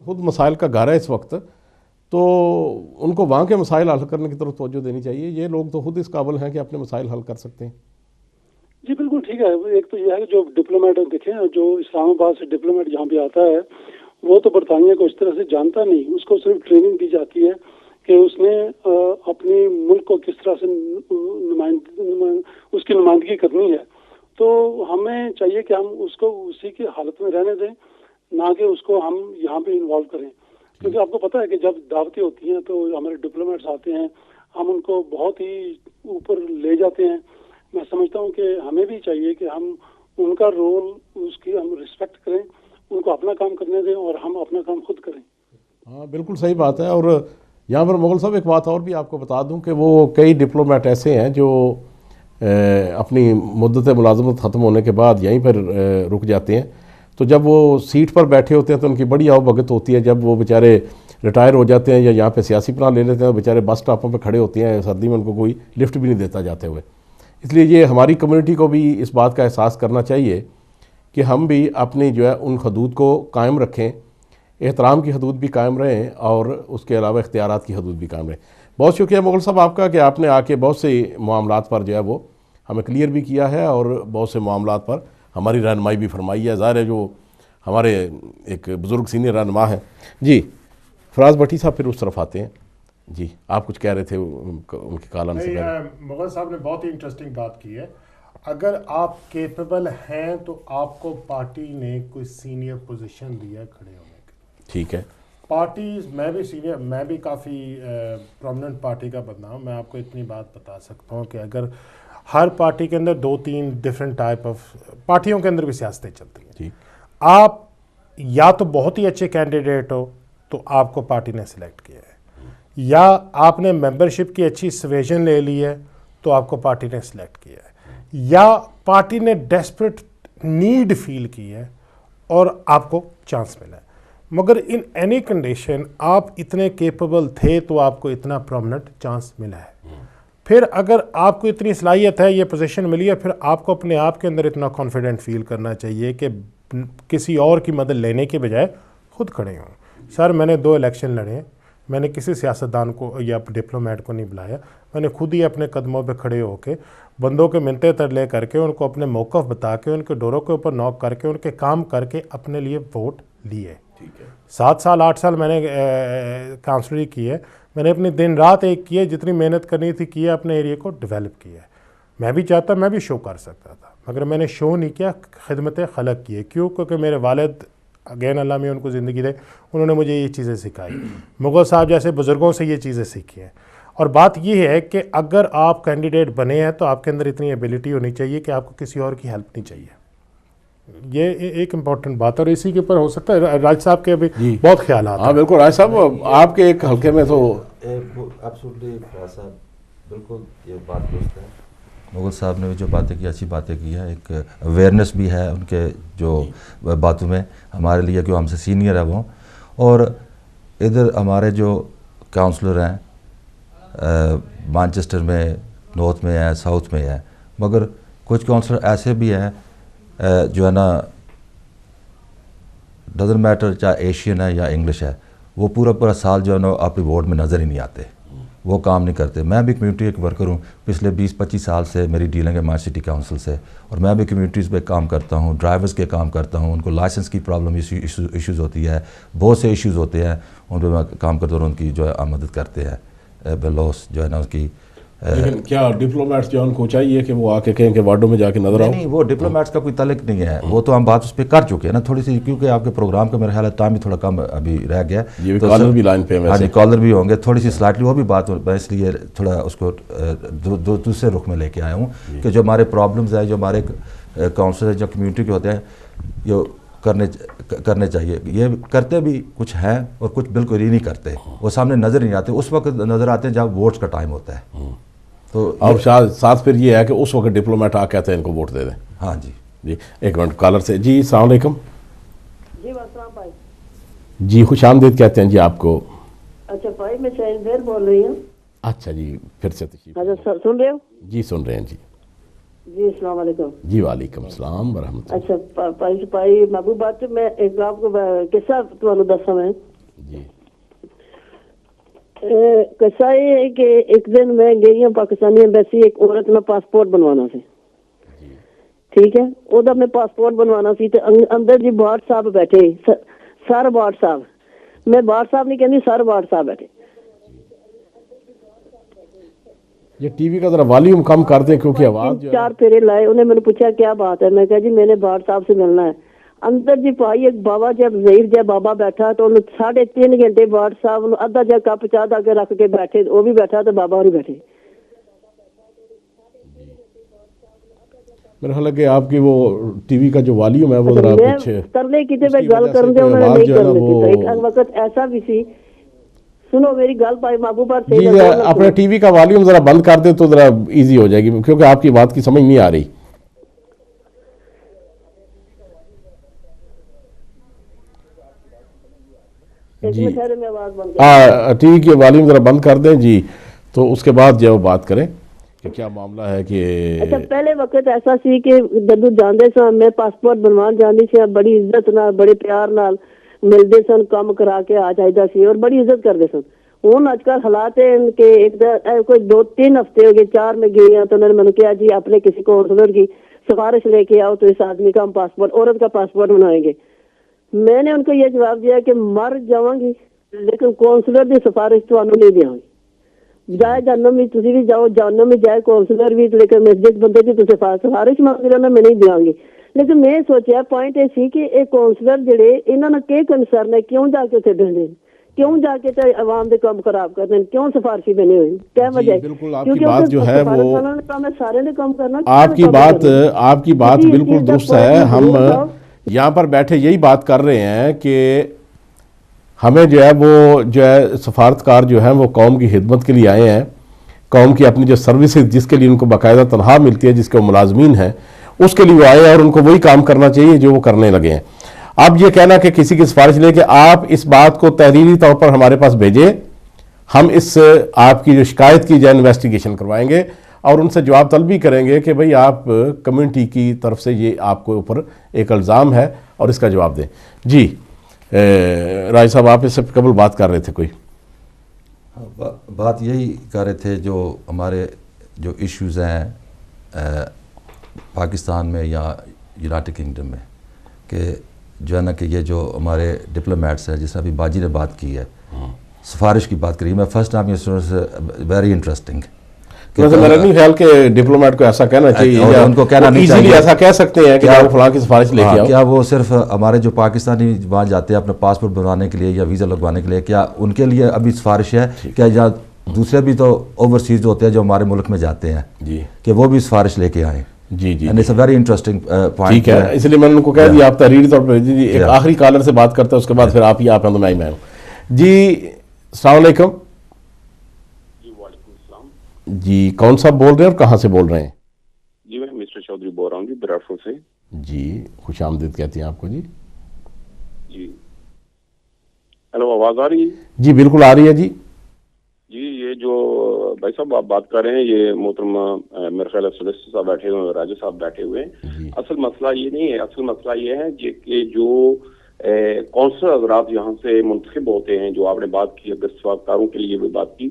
خود مسائل کا گھر ہے اس وقت، تو ان کو وہاں کے مسائل حل کرنے کی طرف توجہ دینی چاہیے. یہ لوگ تو خود اس قابل ہیں کہ اپنے مسائل حل کر سکتے ہیں. جی بالکل ٹھیک ہے. ایک تو یہ ہے کہ جو ڈپلومیٹ دیکھیں جو اسلام آباد سے ڈپلومیٹ یہاں پہ آتا ہے وہ تو برطانیہ کو اس طرح سے جانتا نہیں، اس کو صرف ٹریننگ دی جاتی ہے کہ اس نے اپنے ملک کو کس طرح سے اس کی نمائندگی کرنی ہے. تو ہمیں چاہیے کہ ہم اس کو اسی کی حالت میں رہنے دیں، نہ کہ اس کو ہم یہاں پہ انوالو کریں. کیونکہ آپ کو پتہ ہے کہ جب دعوتیں ہوتی ہیں تو ہمارے ڈپلومیٹس آتے ہیں, ہم ان کو بہت ہی اوپر لے جاتے ہیں. میں سمجھتا ہوں کہ ہمیں بھی چاہیے کہ ہم ان کا رول, اس کی ہم رسپیکٹ کریں, ان کو اپنا کام کرنے دیں اور ہم اپنا کام خود کریں. ہاں بالکل صحیح بات ہے. اور یہاں پر مغل صاحب ایک بات اور بھی آپ کو بتا دوں کہ وہ کئی ڈپلومیٹ ایسے ہیں جو اپنی مدت ملازمت ختم ہونے کے بعد یہیں پر رک جاتے ہیں. تو جب وہ سیٹ پر بیٹھے ہوتے ہیں تو ان کی بڑی آؤ بھگت ہوتی ہے. جب وہ بیچارے ریٹائر ہو جاتے ہیں یا یہاں پہ سیاسی پناہ لے لیتے ہیں, بیچارے بس اسٹاپوں پہ کھڑے ہوتے ہیں, سردی میں ان کو کوئی لفٹ بھی نہیں دیتا جاتے ہوئے. اس لیے یہ ہماری کمیونٹی کو بھی اس بات کا احساس کرنا چاہیے کہ ہم بھی اپنی جو ہے ان حدود کو قائم رکھیں, احترام کی حدود بھی قائم رہیں اور اس کے علاوہ اختیارات کی حدود بھی قائم رہیں. بہت شکریہ مغل صاحب آپ کا کہ آپ نے آ کے بہت سے معاملات پر جو ہے وہ ہمیں کلیئر بھی کیا ہے اور بہت سے معاملات پر ہماری رہنمائی بھی فرمائی ہے. ظاہر ہے جو ہمارے ایک بزرگ سینئر رہنما ہیں. جی فراز بھٹی صاحب پھر اس طرف آتے ہیں. جی آپ کچھ کہہ رہے تھے ان کے کال آنے سے پہلے. مغل صاحب نے بہت ہی انٹرسٹنگ بات کی ہے. اگر آپ کیپیبل ہیں تو آپ کو پارٹی نے کوئی سینئر پوزیشن دیا کھڑے ہونے کے. ٹھیک ہے. پارٹیز, میں بھی سینئر, میں بھی کافی پرومننٹ پارٹی کا بندہ ہوں. میں آپ کو اتنی بات بتا سکتا ہوں کہ اگر ہر پارٹی کے اندر 2-3 ڈفرینٹ ٹائپ آف پارٹیوں کے اندر بھی سیاستیں چلتی ہیں. ٹھیک. آپ یا تو بہت ہی اچھے کینڈیڈیٹ ہو تو آپ کو پارٹی نے سلیکٹ کیا ہے, یا آپ نے ممبرشپ کی اچھی سویژن لے لی ہے تو آپ کو پارٹی نے سلیکٹ کیا ہے, یا پارٹی نے ڈیسپریٹ نیڈ فیل کی ہے اور آپ کو چانس ملا ہے. مگر ان اینی کنڈیشن آپ اتنے کیپیبل تھے تو آپ کو اتنا پرومننٹ چانس ملا ہے. پھر اگر آپ کو اتنی صلاحیت ہے, یہ پوزیشن ملی ہے, پھر آپ کو اپنے آپ کے اندر اتنا کانفیڈنٹ فیل کرنا چاہیے کہ کسی اور کی مدد لینے کے بجائے خود کھڑے ہوں. سر میں نے 2 الیکشن لڑے ہیں, میں نے کسی سیاستدان کو یا ڈپلومیٹ کو نہیں بلایا, میں نے خود ہی اپنے قدموں پہ کھڑے ہو کے بندوں کے منتیں ترلے کر کے ان کو اپنے موقف بتا کے ان کے ڈوروں کے اوپر نوک کر کے ان کے کام کر کے اپنے لیے ووٹ لیے. 7 سال 8 سال میں نے کاؤنسلری کی ہے, میں نے اپنی دن رات ایک کی ہے, جتنی محنت کرنی تھی کی ہے, اپنے ایریے کو ڈیولپ کیا ہے. میں بھی چاہتا میں بھی شو کر سکتا تھا مگر میں نے شو نہیں کیا, خدمت خلق کی ہے. کیوں؟ کیونکہ میرے والد اگین اللہ میں ان کو زندگی دے, انہوں نے مجھے یہ چیزیں سکھائی. مغل صاحب جیسے بزرگوں سے یہ چیزیں سیکھی ہیں. اور بات یہ ہے کہ اگر آپ کینڈیڈیٹ بنے ہیں تو آپ کے اندر اتنی ایبیلٹی ہونی چاہیے کہ آپ کو کسی اور کی ہیلپ نہیں چاہیے. یہ ایک امپورٹنٹ بات ہے, اور اسی کے اوپر ہو سکتا ہے راج صاحب کے ابھی بہت خیالات. ہاں بالکل راج صاحب, آپ کے ایک حلقے میں تو بالکل یہ بات درست ہے. مغل صاحب نے جو باتیں کی, اچھی باتیں کی ہیں. ایک اویئرنیس بھی ہے ان کے جو باتوں میں ہمارے لیے, جو ہم سے سینئر ہے وہ. اور ادھر ہمارے جو کاؤنسلر ہیں مانچسٹر میں, نارتھ میں ہے, ساؤتھ میں ہے, مگر کچھ کاؤنسلر ایسے بھی ہیں جو ہے نا ڈزنٹ میٹر چاہے ایشین ہے یا انگلش ہے, وہ پورا سال جو ہے نا اپنی وارڈ میں نظر ہی نہیں آتے, وہ کام نہیں کرتے. میں بھی کمیونٹی ایک ورکر ہوں, پچھلے 20-25 سال سے میری ڈیلنگ ہے مانچسٹر سٹی کاؤنسل سے, اور میں بھی کمیونٹیز پہ کام کرتا ہوں, ڈرائیورز کے کام کرتا ہوں. ان کو لائسنس کی پرابلم ایشوز ہوتی ہے, بہت سے ایشوز ہوتے ہیں, ان پہ میں کام کرتا ہوں, ان کی جو ہے مدد کرتے ہیں. بلوس جو ہے نا اس کی. لیکن کیا ڈپلومیٹس جو ان کو چاہیے کہ وہ آ کے کہیں کہ وارڈوں میں جا کے نظر آؤ؟ نہیں, وہ ڈپلومیٹس کا کوئی تعلق نہیں ہے, وہ تو ہم بات اس پہ کر چکے ہیں نا تھوڑی سی, کیونکہ آپ کے پروگرام کا میرا خیال ہے ٹائم بھی تھوڑا کم ابھی رہ گیا. یہ کالر بھی لائن پہ, ہاں جی کالر بھی ہوں گے, تھوڑی سی سلائٹلی وہ بھی بات, میں اس لیے تھوڑا اس کو دوسرے رخ میں لے کے آیا ہوں کہ جو ہمارے پرابلمز ہیں, جو ہمارے کاؤنسلر جو کمیونٹی کے ہوتے ہیں, جو کرنے چاہیے. یہ کرتے بھی کچھ ہیں اور کچھ بالکل ہی نہیں کرتے, وہ سامنے نظر نہیں آتے. اس وقت نظر آتے ہیں جب ووٹس کا ٹائم ہوتا ہے. تو اور ساتھ پھر یہ ہے کہ اس وقت ڈپلومیٹ آ کہتے ہیں ان کو ووٹ دے دیں. ہاں جی. جی ایک منٹ کالر سے. جی السلام علیکم. جی السلام بھائی. جی خوش آمدید کہتے ہیں جی آپ کو. اچھا بھائی میں شاہین بیر بول رہی ہوں. اچھا جی پھر سے تشریف. اچھا سن رہے ہو؟ جی سن رہے ہیں جی. جی السلام علیکم. جی وعلیکم السلام ورحمۃ اللہ. اچھا بھائی محبوب بات, میں ایک آپ کو قصہ تمہیں دسا میں. جی قصہ یہ ہے کہ ایک دن میں گئی ہوں پاکستانی ایمبیسی, ایک عورت میں پاسپورٹ بنوانا سی. ٹھیک ہے, ادھر میں پاسپورٹ بنوانا سی تو اندر جی بھاٹ صاحب بیٹھے, سر بھاٹ صاحب, میں بھاٹ صاحب نہیں کہتی, سر بھاٹ صاحب بیٹھے. یہ ٹی وی کا ذرا والیوم کم کر دیں کیونکہ آواز جو 4 پھیرے لائے, انہیں میں نے پوچھا کیا بات ہے, میں کہا جی میں نے بھاٹ صاحب سے ملنا ہے. اندر جی پائی ایک بابا جب ظہیر جہ بابا بیٹھا تو انہوں 3.5 گھنٹے بٹ صاحب ادھا جا کپ چاہ دا کے رکھ کے بیٹھے, وہ بھی بیٹھا تو بابا اور بیٹھے. میرا خیال ہے کہ آپ کی وہ ٹی وی کا جو والیوم ہے وہ ذرا کچھ ترلے کتے پہ گل کرن دے, انہوں نے نہیں کرنے دیتا. ایک وقت ایسا بھی سی, سنو میری گل پائی محبوب پر جی اپنے ٹی وی کا والیوم ذرا بند کر دیں تو ذرا ایزی ہو جائے گی, کیونکہ آپ کی بات کی سمجھ نہیں آ رہی. جی ٹی وی کے والیوم ذرا بند کر دیں جی, تو اس کے بعد جو بات کریں کہ کیا معاملہ ہے. کہ اچھا پہلے وقت ایسا سی کہ جدو جاندے سن میں پاسپورٹ بنوان جاندی سی, بڑی عزت نال بڑے پیار نال ملدے سن, کام کرا کے آ جائیدا سی اور بڑی عزت کردے سن. ہن اج کل حالات ہیں کہ ایک کوئی 2-3 ہفتے ہو گئے 4 میں گئی ہوں تو انہوں نے میں نے کہا جی اپنے کسی کونسلر کی سفارش لے کے آؤ تو اس آدمی کا ہم پاسپورٹ, عورت کا پاسپورٹ بنائیں گے. میں نے ان کو یہ جواب دیا کہ مر جاؤں گی لیکن کونسلر کی سفارش تو انہوں نہیں دیا گی. جائے جانم بھی تسی بھی جاؤ, جانم بھی جائے کونسلر بھی, لیکن میں جس بندے کی تسی سفارش مانگ رہے ہو میں نہیں دیاں گی. لیکن میں سوچیا پوائنٹ یہ سی کہ ایک کونسلر جڑے انہوں نے کی کنسرن ہے, کیوں جا کے اتنے ڈرنے, کیوں جا کے عوام دے کام خراب کرنے, کیوں سفارشی بنے ہوئے, کیا وجہ ہے؟ بالکل آپ کی بات جو ہے وہ سارے نے کام کرنا. آپ کی بات بالکل درست ہے. ہم یہاں پر بیٹھے یہی بات کر رہے ہیں کہ ہمیں جو ہے وہ جو ہے سفارتکار جو ہیں وہ قوم کی خدمت کے لیے آئے ہیں. قوم کی اپنی جو سروسز جس کے لیے ان کو باقاعدہ تنخواہ ملتی ہے, جس کے وہ ملازمین ہیں, اس کے لیے وہ آئے ہیں اور ان کو وہی کام کرنا چاہیے جو وہ کرنے لگے ہیں. اب یہ کہنا کہ کسی کی سفارش لے کے آپ اس بات کو تحریری طور پر ہمارے پاس بھیجیں, ہم اس آپ کی جو شکایت کی جائے انویسٹیگیشن کروائیں گے اور ان سے جواب طلبی کریں گے کہ بھئی آپ کمیونٹی کی طرف سے یہ آپ کو اوپر ایک الزام ہے اور اس کا جواب دیں. جی راج صاحب آپ اس سے قبل بات کر رہے تھے کوئی بات یہی کر رہے تھے جو ہمارے جو ایشوز ہیں پاکستان میں یا یونائٹڈ کنگڈم میں, کہ جو ہے نا کہ یہ جو ہمارے ڈپلومیٹس ہیں, جس نے ابھی باجی نے بات کی ہے, سفارش کی بات کری, میں فرسٹ ٹائم یہ سن سے ویری انٹرسٹنگ. میرا نہیں خیال کہ ڈپلومیٹ کو ایسا کہنا چاہیے, ان کو کہنا نہیں چاہیے, ایسا کہہ سکتے ہیں کہ وہ فلاں کی سفارش لے کے آؤ. کیا وہ صرف ہمارے جو پاکستانی وہاں جاتے ہیں اپنا پاسپورٹ بنوانے کے لیے یا ویزا لگوانے کے لیے, کیا ان کے لیے ابھی سفارش ہے؟ کیا یا دوسرے بھی تو اوورسیز ہوتے ہیں جو ہمارے ملک میں جاتے ہیں, جی کہ وہ بھی سفارش لے کے آئیں؟ جی جی it's a very interesting point. ٹھیک ہے, اس لیے میں نے ان کو کہہ دیا آپ تحریری طور پر بھیج دیجیے. ایک آخری کالر سے بات کرتے ہیں, اس کے بعد پھر آپ ہی آپ ہیں تو میں ہی میں ہوں. جی السلام علیکم. جی کون صاحب بول رہے ہیں اور کہاں سے بول رہے ہیں؟ جی میں مسٹر چودھری بول رہا ہوں جی, براڈفور سے. جی خوش آمدید کہتے ہیں آپ کو. جی جی ہیلو, آواز آ رہی ہے؟ جی بالکل آ رہی ہے. جی جی یہ جو بھائی صاحب آپ بات کر رہے ہیں, یہ محترمہ میرے خیال ہے سلیسٹر صاحب بیٹھے ہوئے ہیں, راجہ صاحب بیٹھے ہوئے ہیں. اصل مسئلہ یہ نہیں ہے, اصل مسئلہ یہ ہے کہ جو کونسلر حضرات یہاں سے منتخب ہوتے ہیں, جو آپ نے بات کی اگر سفارتکاروں کے لیے بھی بات کی,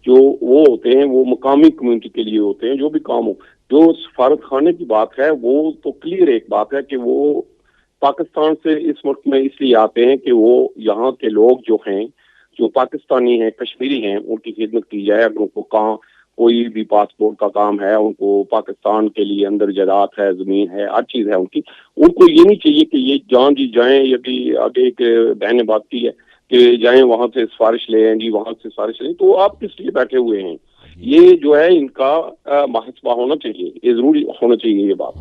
جو وہ ہوتے ہیں وہ مقامی کمیونٹی کے لیے ہوتے ہیں, جو بھی کام ہو. جو سفارت خانے کی بات ہے وہ تو کلیئر ایک بات ہے کہ وہ پاکستان سے اس ملک میں اس لیے آتے ہیں کہ وہ یہاں کے لوگ جو ہیں, جو پاکستانی ہیں, کشمیری ہیں, ان کی خدمت کی جائے. اگر ان کو کہاں کوئی بھی پاسپورٹ کا کام ہے, ان کو پاکستان کے لیے اندر جائیداد ہے, زمین ہے, ہر چیز ہے ان کی, ان کو یہ نہیں چاہیے کہ یہ جان جی جائیں. یہ بھی آگے ایک بہن نے بات کی ہے کہ جائیں وہاں سے سفارش لیں جی, وہاں سے سفارش لیں. تو آپ کس لیے بیٹھے ہوئے ہیں؟ یہ جو ہے ان کا محاسبہ ہونا چاہیے, یہ ضروری ہونا چاہیے یہ بات.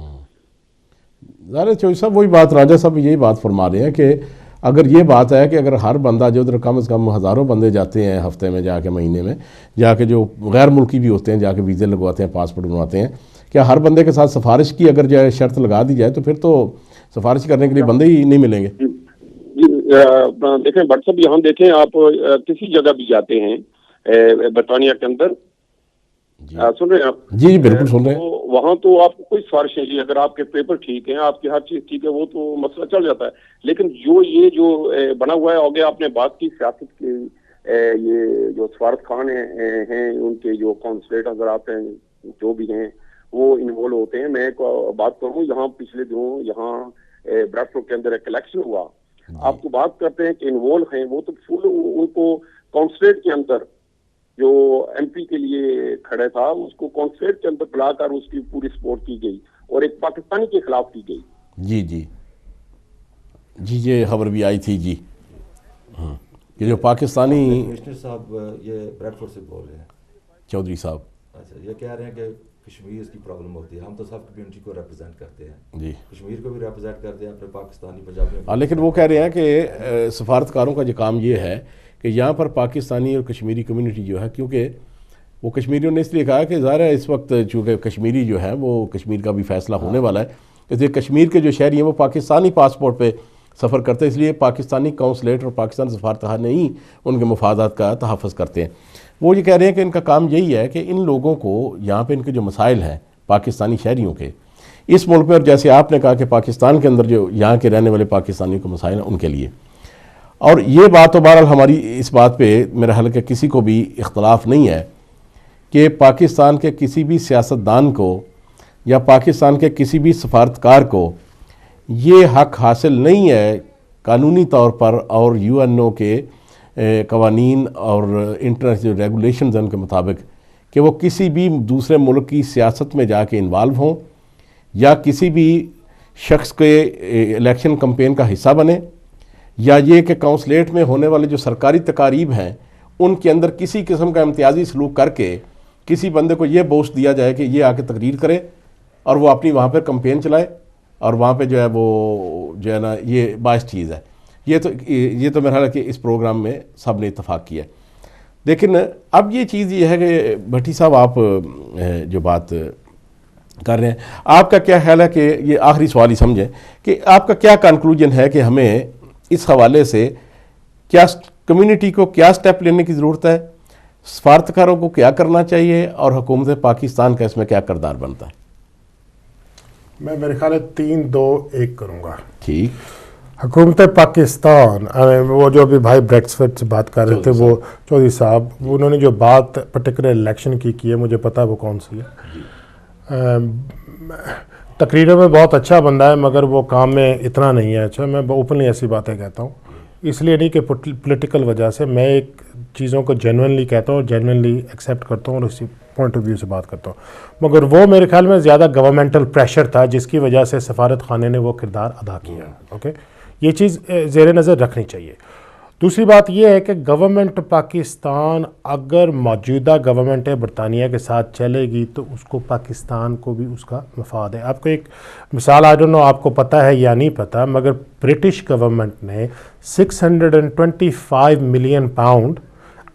ظاہر چوہدری صاحب وہی بات راجہ صاحب یہی بات فرما رہے ہیں کہ اگر یہ بات ہے کہ اگر ہر بندہ جو ادھر کم از کم ہزاروں بندے جاتے ہیں ہفتے میں جا کے, مہینے میں جا کے, جو غیر ملکی بھی ہوتے ہیں جا کے ویزے لگواتے ہیں, پاسپورٹ بنواتے ہیں, کیا ہر بندے کے ساتھ سفارش کی اگر جو ہے شرط لگا دی جائے تو پھر تو سفارش کرنے کے لیے بندے ہی نہیں ملیں گے. دیکھیں بٹ صاحب یہاں دیکھیں, آپ کسی جگہ بھی جاتے ہیں برطانیہ کے اندر, سن رہے ہیں آپ؟ جی بالکل سن رہے ہیں. وہاں تو آپ کو کوئی سفارش نہیں, اگر آپ کے پیپر ٹھیک ہیں, آپ کی ہر چیز ٹھیک ہے, وہ تو مسئلہ چل جاتا ہے. لیکن یہ جو بنا ہوا ہے, آگے آپ نے بات کی سیاست کی, یہ جو سفارت خان ہیں ان کے جو کونسلیٹ حضرات ہیں جو بھی ہیں وہ انوالو ہوتے ہیں. میں بات کروں یہاں پچھلے دنوں یہاں براڈفور کے اندر ایک الیکشن ہوا, آپ کو بات کرتے ہیں کہ انوالو ہیں وہ تو فل ان کو کونسلیٹ کے اندر جو ایم پی کے لیے کھڑے تھا اس کو کونسلیٹ کے اندر بلا کر اس کی پوری سپورٹ کی گئی اور ایک پاکستانی کے خلاف کی گئی. جی جی جی یہ خبر بھی آئی تھی جی کہ جو پاکستانی کمشنر صاحب یہ بریڈ فورڈ سے بول رہے ہیں، چودھری صاحب، اچھا یہ کہہ رہے ہیں کہ کشمیر کی پرابلم ہوتی ہے، ہم تو سب کمیونٹی کو ریپرزینٹ کرتے ہیں، جی کشمیر کو بھی ریپرزینٹ کرتے ہیں اپنے پاکستانی پنجابی، لیکن وہ کہہ رہے ہیں کہ سفارتکاروں کا جو کام یہ ہے کہ یہاں پر پاکستانی اور کشمیری کمیونٹی جو ہے، کیونکہ وہ کشمیریوں نے اس لیے کہا کہ ظاہر ہے اس وقت چونکہ کشمیری جو ہے وہ کشمیر کا بھی فیصلہ ہونے والا ہے، اس لیے کشمیر کے جو شہری ہیں وہ پاکستانی پاسپورٹ پہ سفر کرتے ہیں، اس لیے پاکستانی کونسلیٹ اور پاکستان سفارتخانے ہی ان کے مفادات کا تحفظ کرتے ہیں۔ وہ یہ کہہ رہے ہیں کہ ان کا کام یہی ہے کہ ان لوگوں کو یہاں پہ ان کے جو مسائل ہیں پاکستانی شہریوں کے اس ملک میں، اور جیسے آپ نے کہا کہ پاکستان کے اندر جو یہاں کے رہنے والے پاکستانیوں کے مسائل ہیں ان کے لیے، اور یہ بات تو بہرحال ہماری اس بات پہ میرا خیال ہے کہ کسی کو بھی اختلاف نہیں ہے کہ پاکستان کے کسی بھی سیاستدان کو یا پاکستان کے کسی بھی سفارتکار کو یہ حق حاصل نہیں ہے قانونی طور پر اور یو این او کے قوانین اور انٹرنیشنل ریگولیشنز ان کے مطابق کہ وہ کسی بھی دوسرے ملک کی سیاست میں جا کے انوالو ہوں یا کسی بھی شخص کے الیکشن کمپین کا حصہ بنے، یا یہ کہ کونسلیٹ میں ہونے والے جو سرکاری تقاریب ہیں ان کے اندر کسی قسم کا امتیازی سلوک کر کے کسی بندے کو یہ بوسٹ دیا جائے کہ یہ آ کے تقریر کرے اور وہ اپنی وہاں پہ کمپین چلائے اور وہاں پہ جو ہے وہ جو ہے نا یہ باعث چیز ہے۔ یہ تو میرا خیال ہے کہ اس پروگرام میں سب نے اتفاق کیا ہے۔ لیکن اب یہ چیز یہ ہے کہ بھٹی صاحب آپ جو بات کر رہے ہیں، آپ کا کیا خیال ہے کہ یہ آخری سوال ہی سمجھیں کہ آپ کا کیا کنکلوژن ہے کہ ہمیں اس حوالے سے کیا کمیونٹی کو کیا سٹیپ لینے کی ضرورت ہے، سفارتکاروں کو کیا کرنا چاہیے اور حکومت پاکستان کا اس میں کیا کردار بنتا ہے؟ میں میرے خیال ہے 3 2 1 کروں گا۔ ٹھیک۔ حکومت پاکستان، وہ جو ابھی بھائی بریڈفورڈ سے بات کر رہے تھے، وہ چودھری صاحب، انہوں نے جو بات پرٹیکولر الیکشن کی ہے، مجھے پتہ ہے وہ کون سی ہے۔ تقریروں میں بہت اچھا بندہ ہے مگر وہ کام میں اتنا نہیں ہے اچھا۔ میں اوپنلی ایسی باتیں کہتا ہوں، اس لیے نہیں کہ پولیٹیکل وجہ سے، میں ایک چیزوں کو جینوئنلی کہتا ہوں اور جینوئنلی ایکسیپٹ کرتا ہوں اور اسی پوائنٹ آف ویو سے بات کرتا ہوں، مگر وہ میرے خیال میں زیادہ گورنمنٹل پریشر تھا جس کی وجہ سے سفارت خانے نے وہ کردار ادا کیا۔ اوکے، یہ چیز زیر نظر رکھنی چاہیے۔ دوسری بات یہ ہے کہ گورنمنٹ پاکستان اگر موجودہ گورنمنٹ برطانیہ کے ساتھ چلے گی تو اس کو پاکستان کو بھی اس کا مفاد ہے۔ آپ کو ایک مثال آئی ڈونٹ نو آپ کو پتہ ہے یا نہیں پتہ، مگر برٹش گورنمنٹ نے 625 ملین پاؤنڈ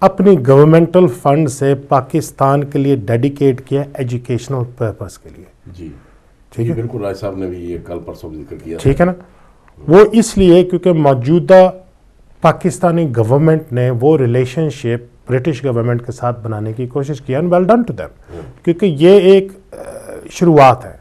اپنی گورنمنٹل فنڈ سے پاکستان کے لیے ڈیڈیکیٹ کیا ایجوکیشنل پرپس کے لیے۔ جی ٹھیک ہے، بالکل، رائے صاحب نے بھی یہ کل پرسوں ذکر کیا، ٹھیک ہے نا۔ وہ اس لیے کیونکہ موجودہ پاکستانی گورنمنٹ نے وہ ریلیشن شپ برٹش گورنمنٹ کے ساتھ بنانے کی کوشش کی، and well done to them, کیونکہ یہ ایک شروعات ہے۔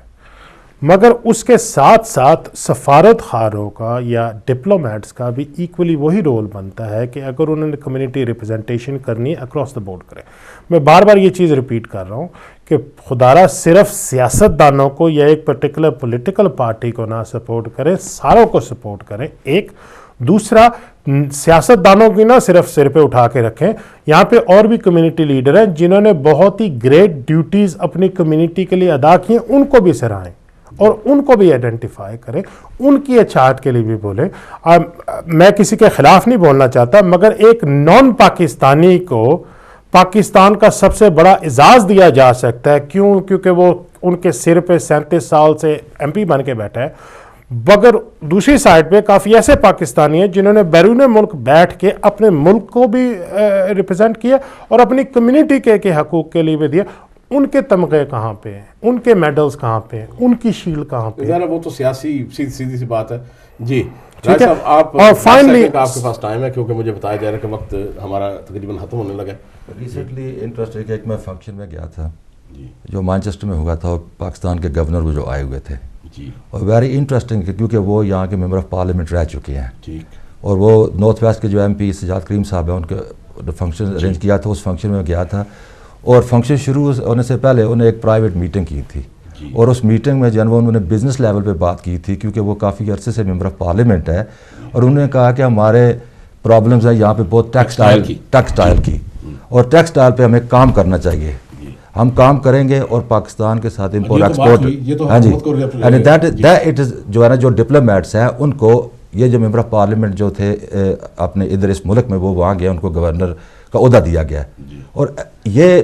مگر اس کے ساتھ ساتھ سفارت خانوں کا یا ڈپلومیٹس کا بھی ایکولی وہی رول بنتا ہے کہ اگر انہوں نے کمیونٹی ریپرزنٹیشن کرنی ہے اکراس دا بورڈ کریں۔ میں بار بار یہ چیز ریپیٹ کر رہا ہوں کہ خدارہ صرف سیاستدانوں کو یا ایک پرٹیکولر پولیٹیکل پارٹی کو نہ سپورٹ کریں، ساروں کو سپورٹ کریں۔ ایک دوسرا، سیاستدانوں کی نہ صرف سر پہ اٹھا کے رکھیں، یہاں پہ اور بھی کمیونٹی لیڈر ہیں جنہوں نے بہت ہی گریٹ ڈیوٹیز اپنی کمیونٹی کے لیے ادا کی ہیں، ان کو بھی سراہیں اور ان کو بھی آئیڈینٹیفائی کریں، ان کی اچھاٹ کے لیے بھی بولیں۔ میں کسی کے خلاف نہیں بولنا چاہتا، مگر ایک نان پاکستانی کو پاکستان کا سب سے بڑا اعزاز دیا جا سکتا ہے، کیوں؟ کیونکہ وہ ان کے سر پہ 37 سال سے ایم پی بن کے بیٹھا ہے۔ مگر دوسری سائڈ پہ کافی ایسے پاکستانی ہیں جنہوں نے بیرون ملک بیٹھ کے اپنے ملک کو بھی ریپرزینٹ کیا اور اپنی کمیونٹی کے حقوق کے لیے بھی دیا۔ ان کے تمغے کہاں پہ ہیں، ان کے میڈلز کہاں پہ ہیں، ان کی شیلڈ کہاں پہ ہے؟ وہ تو سیاسی سیدھی سی بات ہے۔ جی ٹھیک ہے، آپ اور فائنلی آپ کے پاس ٹائم ہے کیونکہ مجھے بتایا جا رہا ہے کہ وقت ہمارا تقریباً ختم ہونے لگا ہے۔ ریسنٹلی انٹرسٹنگ کہ ایک میں فنکشن میں گیا تھا جو مانچسٹر میں ہوا تھا، پاکستان کے گورنر وہ جو آئے ہوئے تھے، اور ویری انٹرسٹنگ کیونکہ وہ یہاں کے ممبر آف پارلیمنٹ رہ چکے ہیں، اور وہ نارتھ ویسٹ کے جو ایم پی سجاد کریم صاحب ہیں ان کے فنکشن ارینج کیا تھا، اس فنکشن میں گیا تھا، اور فنکشن شروع ہونے سے پہلے انہیں ایک پرائیویٹ میٹنگ کی تھی، اور اس میٹنگ میں جناب انہوں نے بزنس لیول پہ بات کی تھی کیونکہ وہ کافی عرصے سے ممبر آف پارلیمنٹ ہے، اور انہوں نے کہا کہ ہمارے پرابلمز ہیں یہاں پہ بہت ٹیکسٹائل کی، اور ٹیکسٹائل پہ ہمیں کام کرنا چاہیے، ہم کام کریں گے اور پاکستان کے ساتھ امپورٹ ایکسپورٹ، ہاں جی، جو ہے نا جو ڈپلومیٹس ہیں ان کو یہ جو ممبر آف پارلیمنٹ جو تھے اپنے ادھر اس ملک میں وہ وہاں گئے، ان کو گورنر کا عہدہ دیا گیا ہے، اور یہ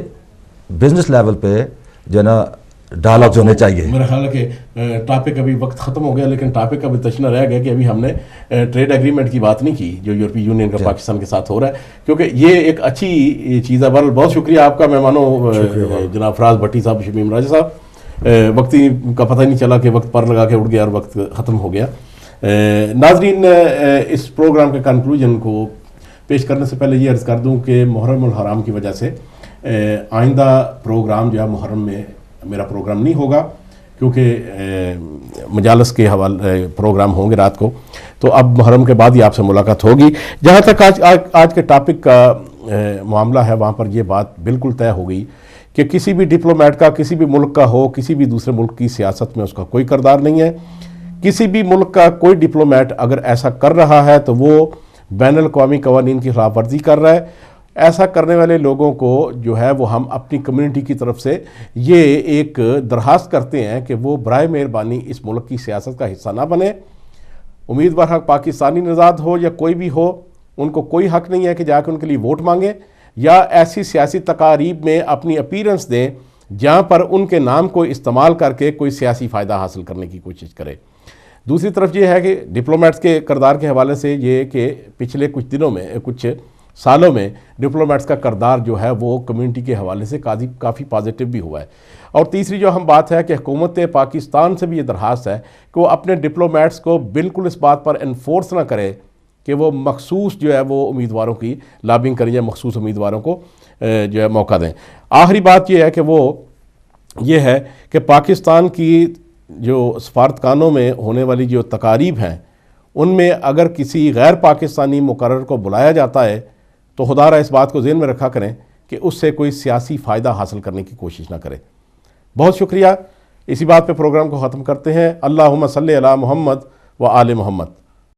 بزنس لیول پہ جو ہے نا ڈائلاگز ہونے چاہیے۔ میرا خیال ہے کہ ٹاپک ابھی وقت ختم ہو گیا، لیکن ٹاپک ابھی تشنا رہ گیا کہ ابھی ہم نے ٹریڈ ایگریمنٹ کی بات نہیں کی جو یورپی یونین کا پاکستان کے ساتھ ہو رہا ہے، کیونکہ یہ ایک اچھی چیز ہے۔ بہت شکریہ آپ کا مہمانوں، جناب فراز بھٹی صاحب، شمیم راجہ صاحب، وقتی کا پتہ نہیں چلا کہ وقت پر لگا کے اٹھ گیا اور وقت ختم ہو گیا۔ ناظرین، اس پروگرام کے کنکلوژن کو پیش کرنے سے پہلے یہ عرض کر دوں کہ محرم الحرام کی وجہ سے آئندہ پروگرام جو ہے محرم میں میرا پروگرام نہیں ہوگا، کیونکہ مجالس کے حوالے پروگرام ہوں گے رات کو، تو اب محرم کے بعد ہی آپ سے ملاقات ہوگی۔ جہاں تک آج کے ٹاپک کا معاملہ ہے، وہاں پر یہ بات بالکل طے ہو گئی کہ کسی بھی ڈپلومیٹ کا، کسی بھی ملک کا ہو، کسی بھی دوسرے ملک کی سیاست میں اس کا کوئی کردار نہیں ہے۔ کسی بھی ملک کا کوئی ڈپلومیٹ اگر ایسا کر رہا ہے تو وہ بین الاقوامی قوانین کی خلاف ورزی کر رہا ہے۔ ایسا کرنے والے لوگوں کو جو ہے وہ ہم اپنی کمیونٹی کی طرف سے یہ ایک درخواست کرتے ہیں کہ وہ برائے مہربانی اس ملک کی سیاست کا حصہ نہ بنے۔ امیدوار حق پاکستانی نژاد ہو یا کوئی بھی ہو، ان کو کوئی حق نہیں ہے کہ جا کے ان کے لیے ووٹ مانگیں یا ایسی سیاسی تقاریب میں اپنی اپیرنس دیں جہاں پر ان کے نام کو استعمال کر کے کوئی سیاسی فائدہ حاصل کرنے کی کوشش کرے۔ دوسری طرف یہ ہے کہ ڈپلومیٹس کے کردار کے حوالے سے یہ کہ پچھلے کچھ دنوں میں، کچھ سالوں میں ڈپلومیٹس کا کردار جو ہے وہ کمیونٹی کے حوالے سے کافی پازیٹیو بھی ہوا ہے۔ اور تیسری جو ہم بات ہے کہ حکومت پاکستان سے بھی یہ درخواست ہے کہ وہ اپنے ڈپلومیٹس کو بالکل اس بات پر انفورس نہ کرے کہ وہ مخصوص جو ہے وہ امیدواروں کی لابنگ کریں یا مخصوص امیدواروں کو جو ہے موقع دیں۔ آخری بات یہ ہے کہ وہ یہ ہے کہ پاکستان کی جو سفارتخانوں میں ہونے والی جو تقاریب ہیں ان میں اگر کسی غیر پاکستانی مقرر کو بلایا جاتا ہے تو خدارہ اس بات کو ذہن میں رکھا کریں کہ اس سے کوئی سیاسی فائدہ حاصل کرنے کی کوشش نہ کریں۔ بہت شکریہ۔ اسی بات پہ پروگرام کو ختم کرتے ہیں۔ اللہم صلی علی محمد و آل محمد۔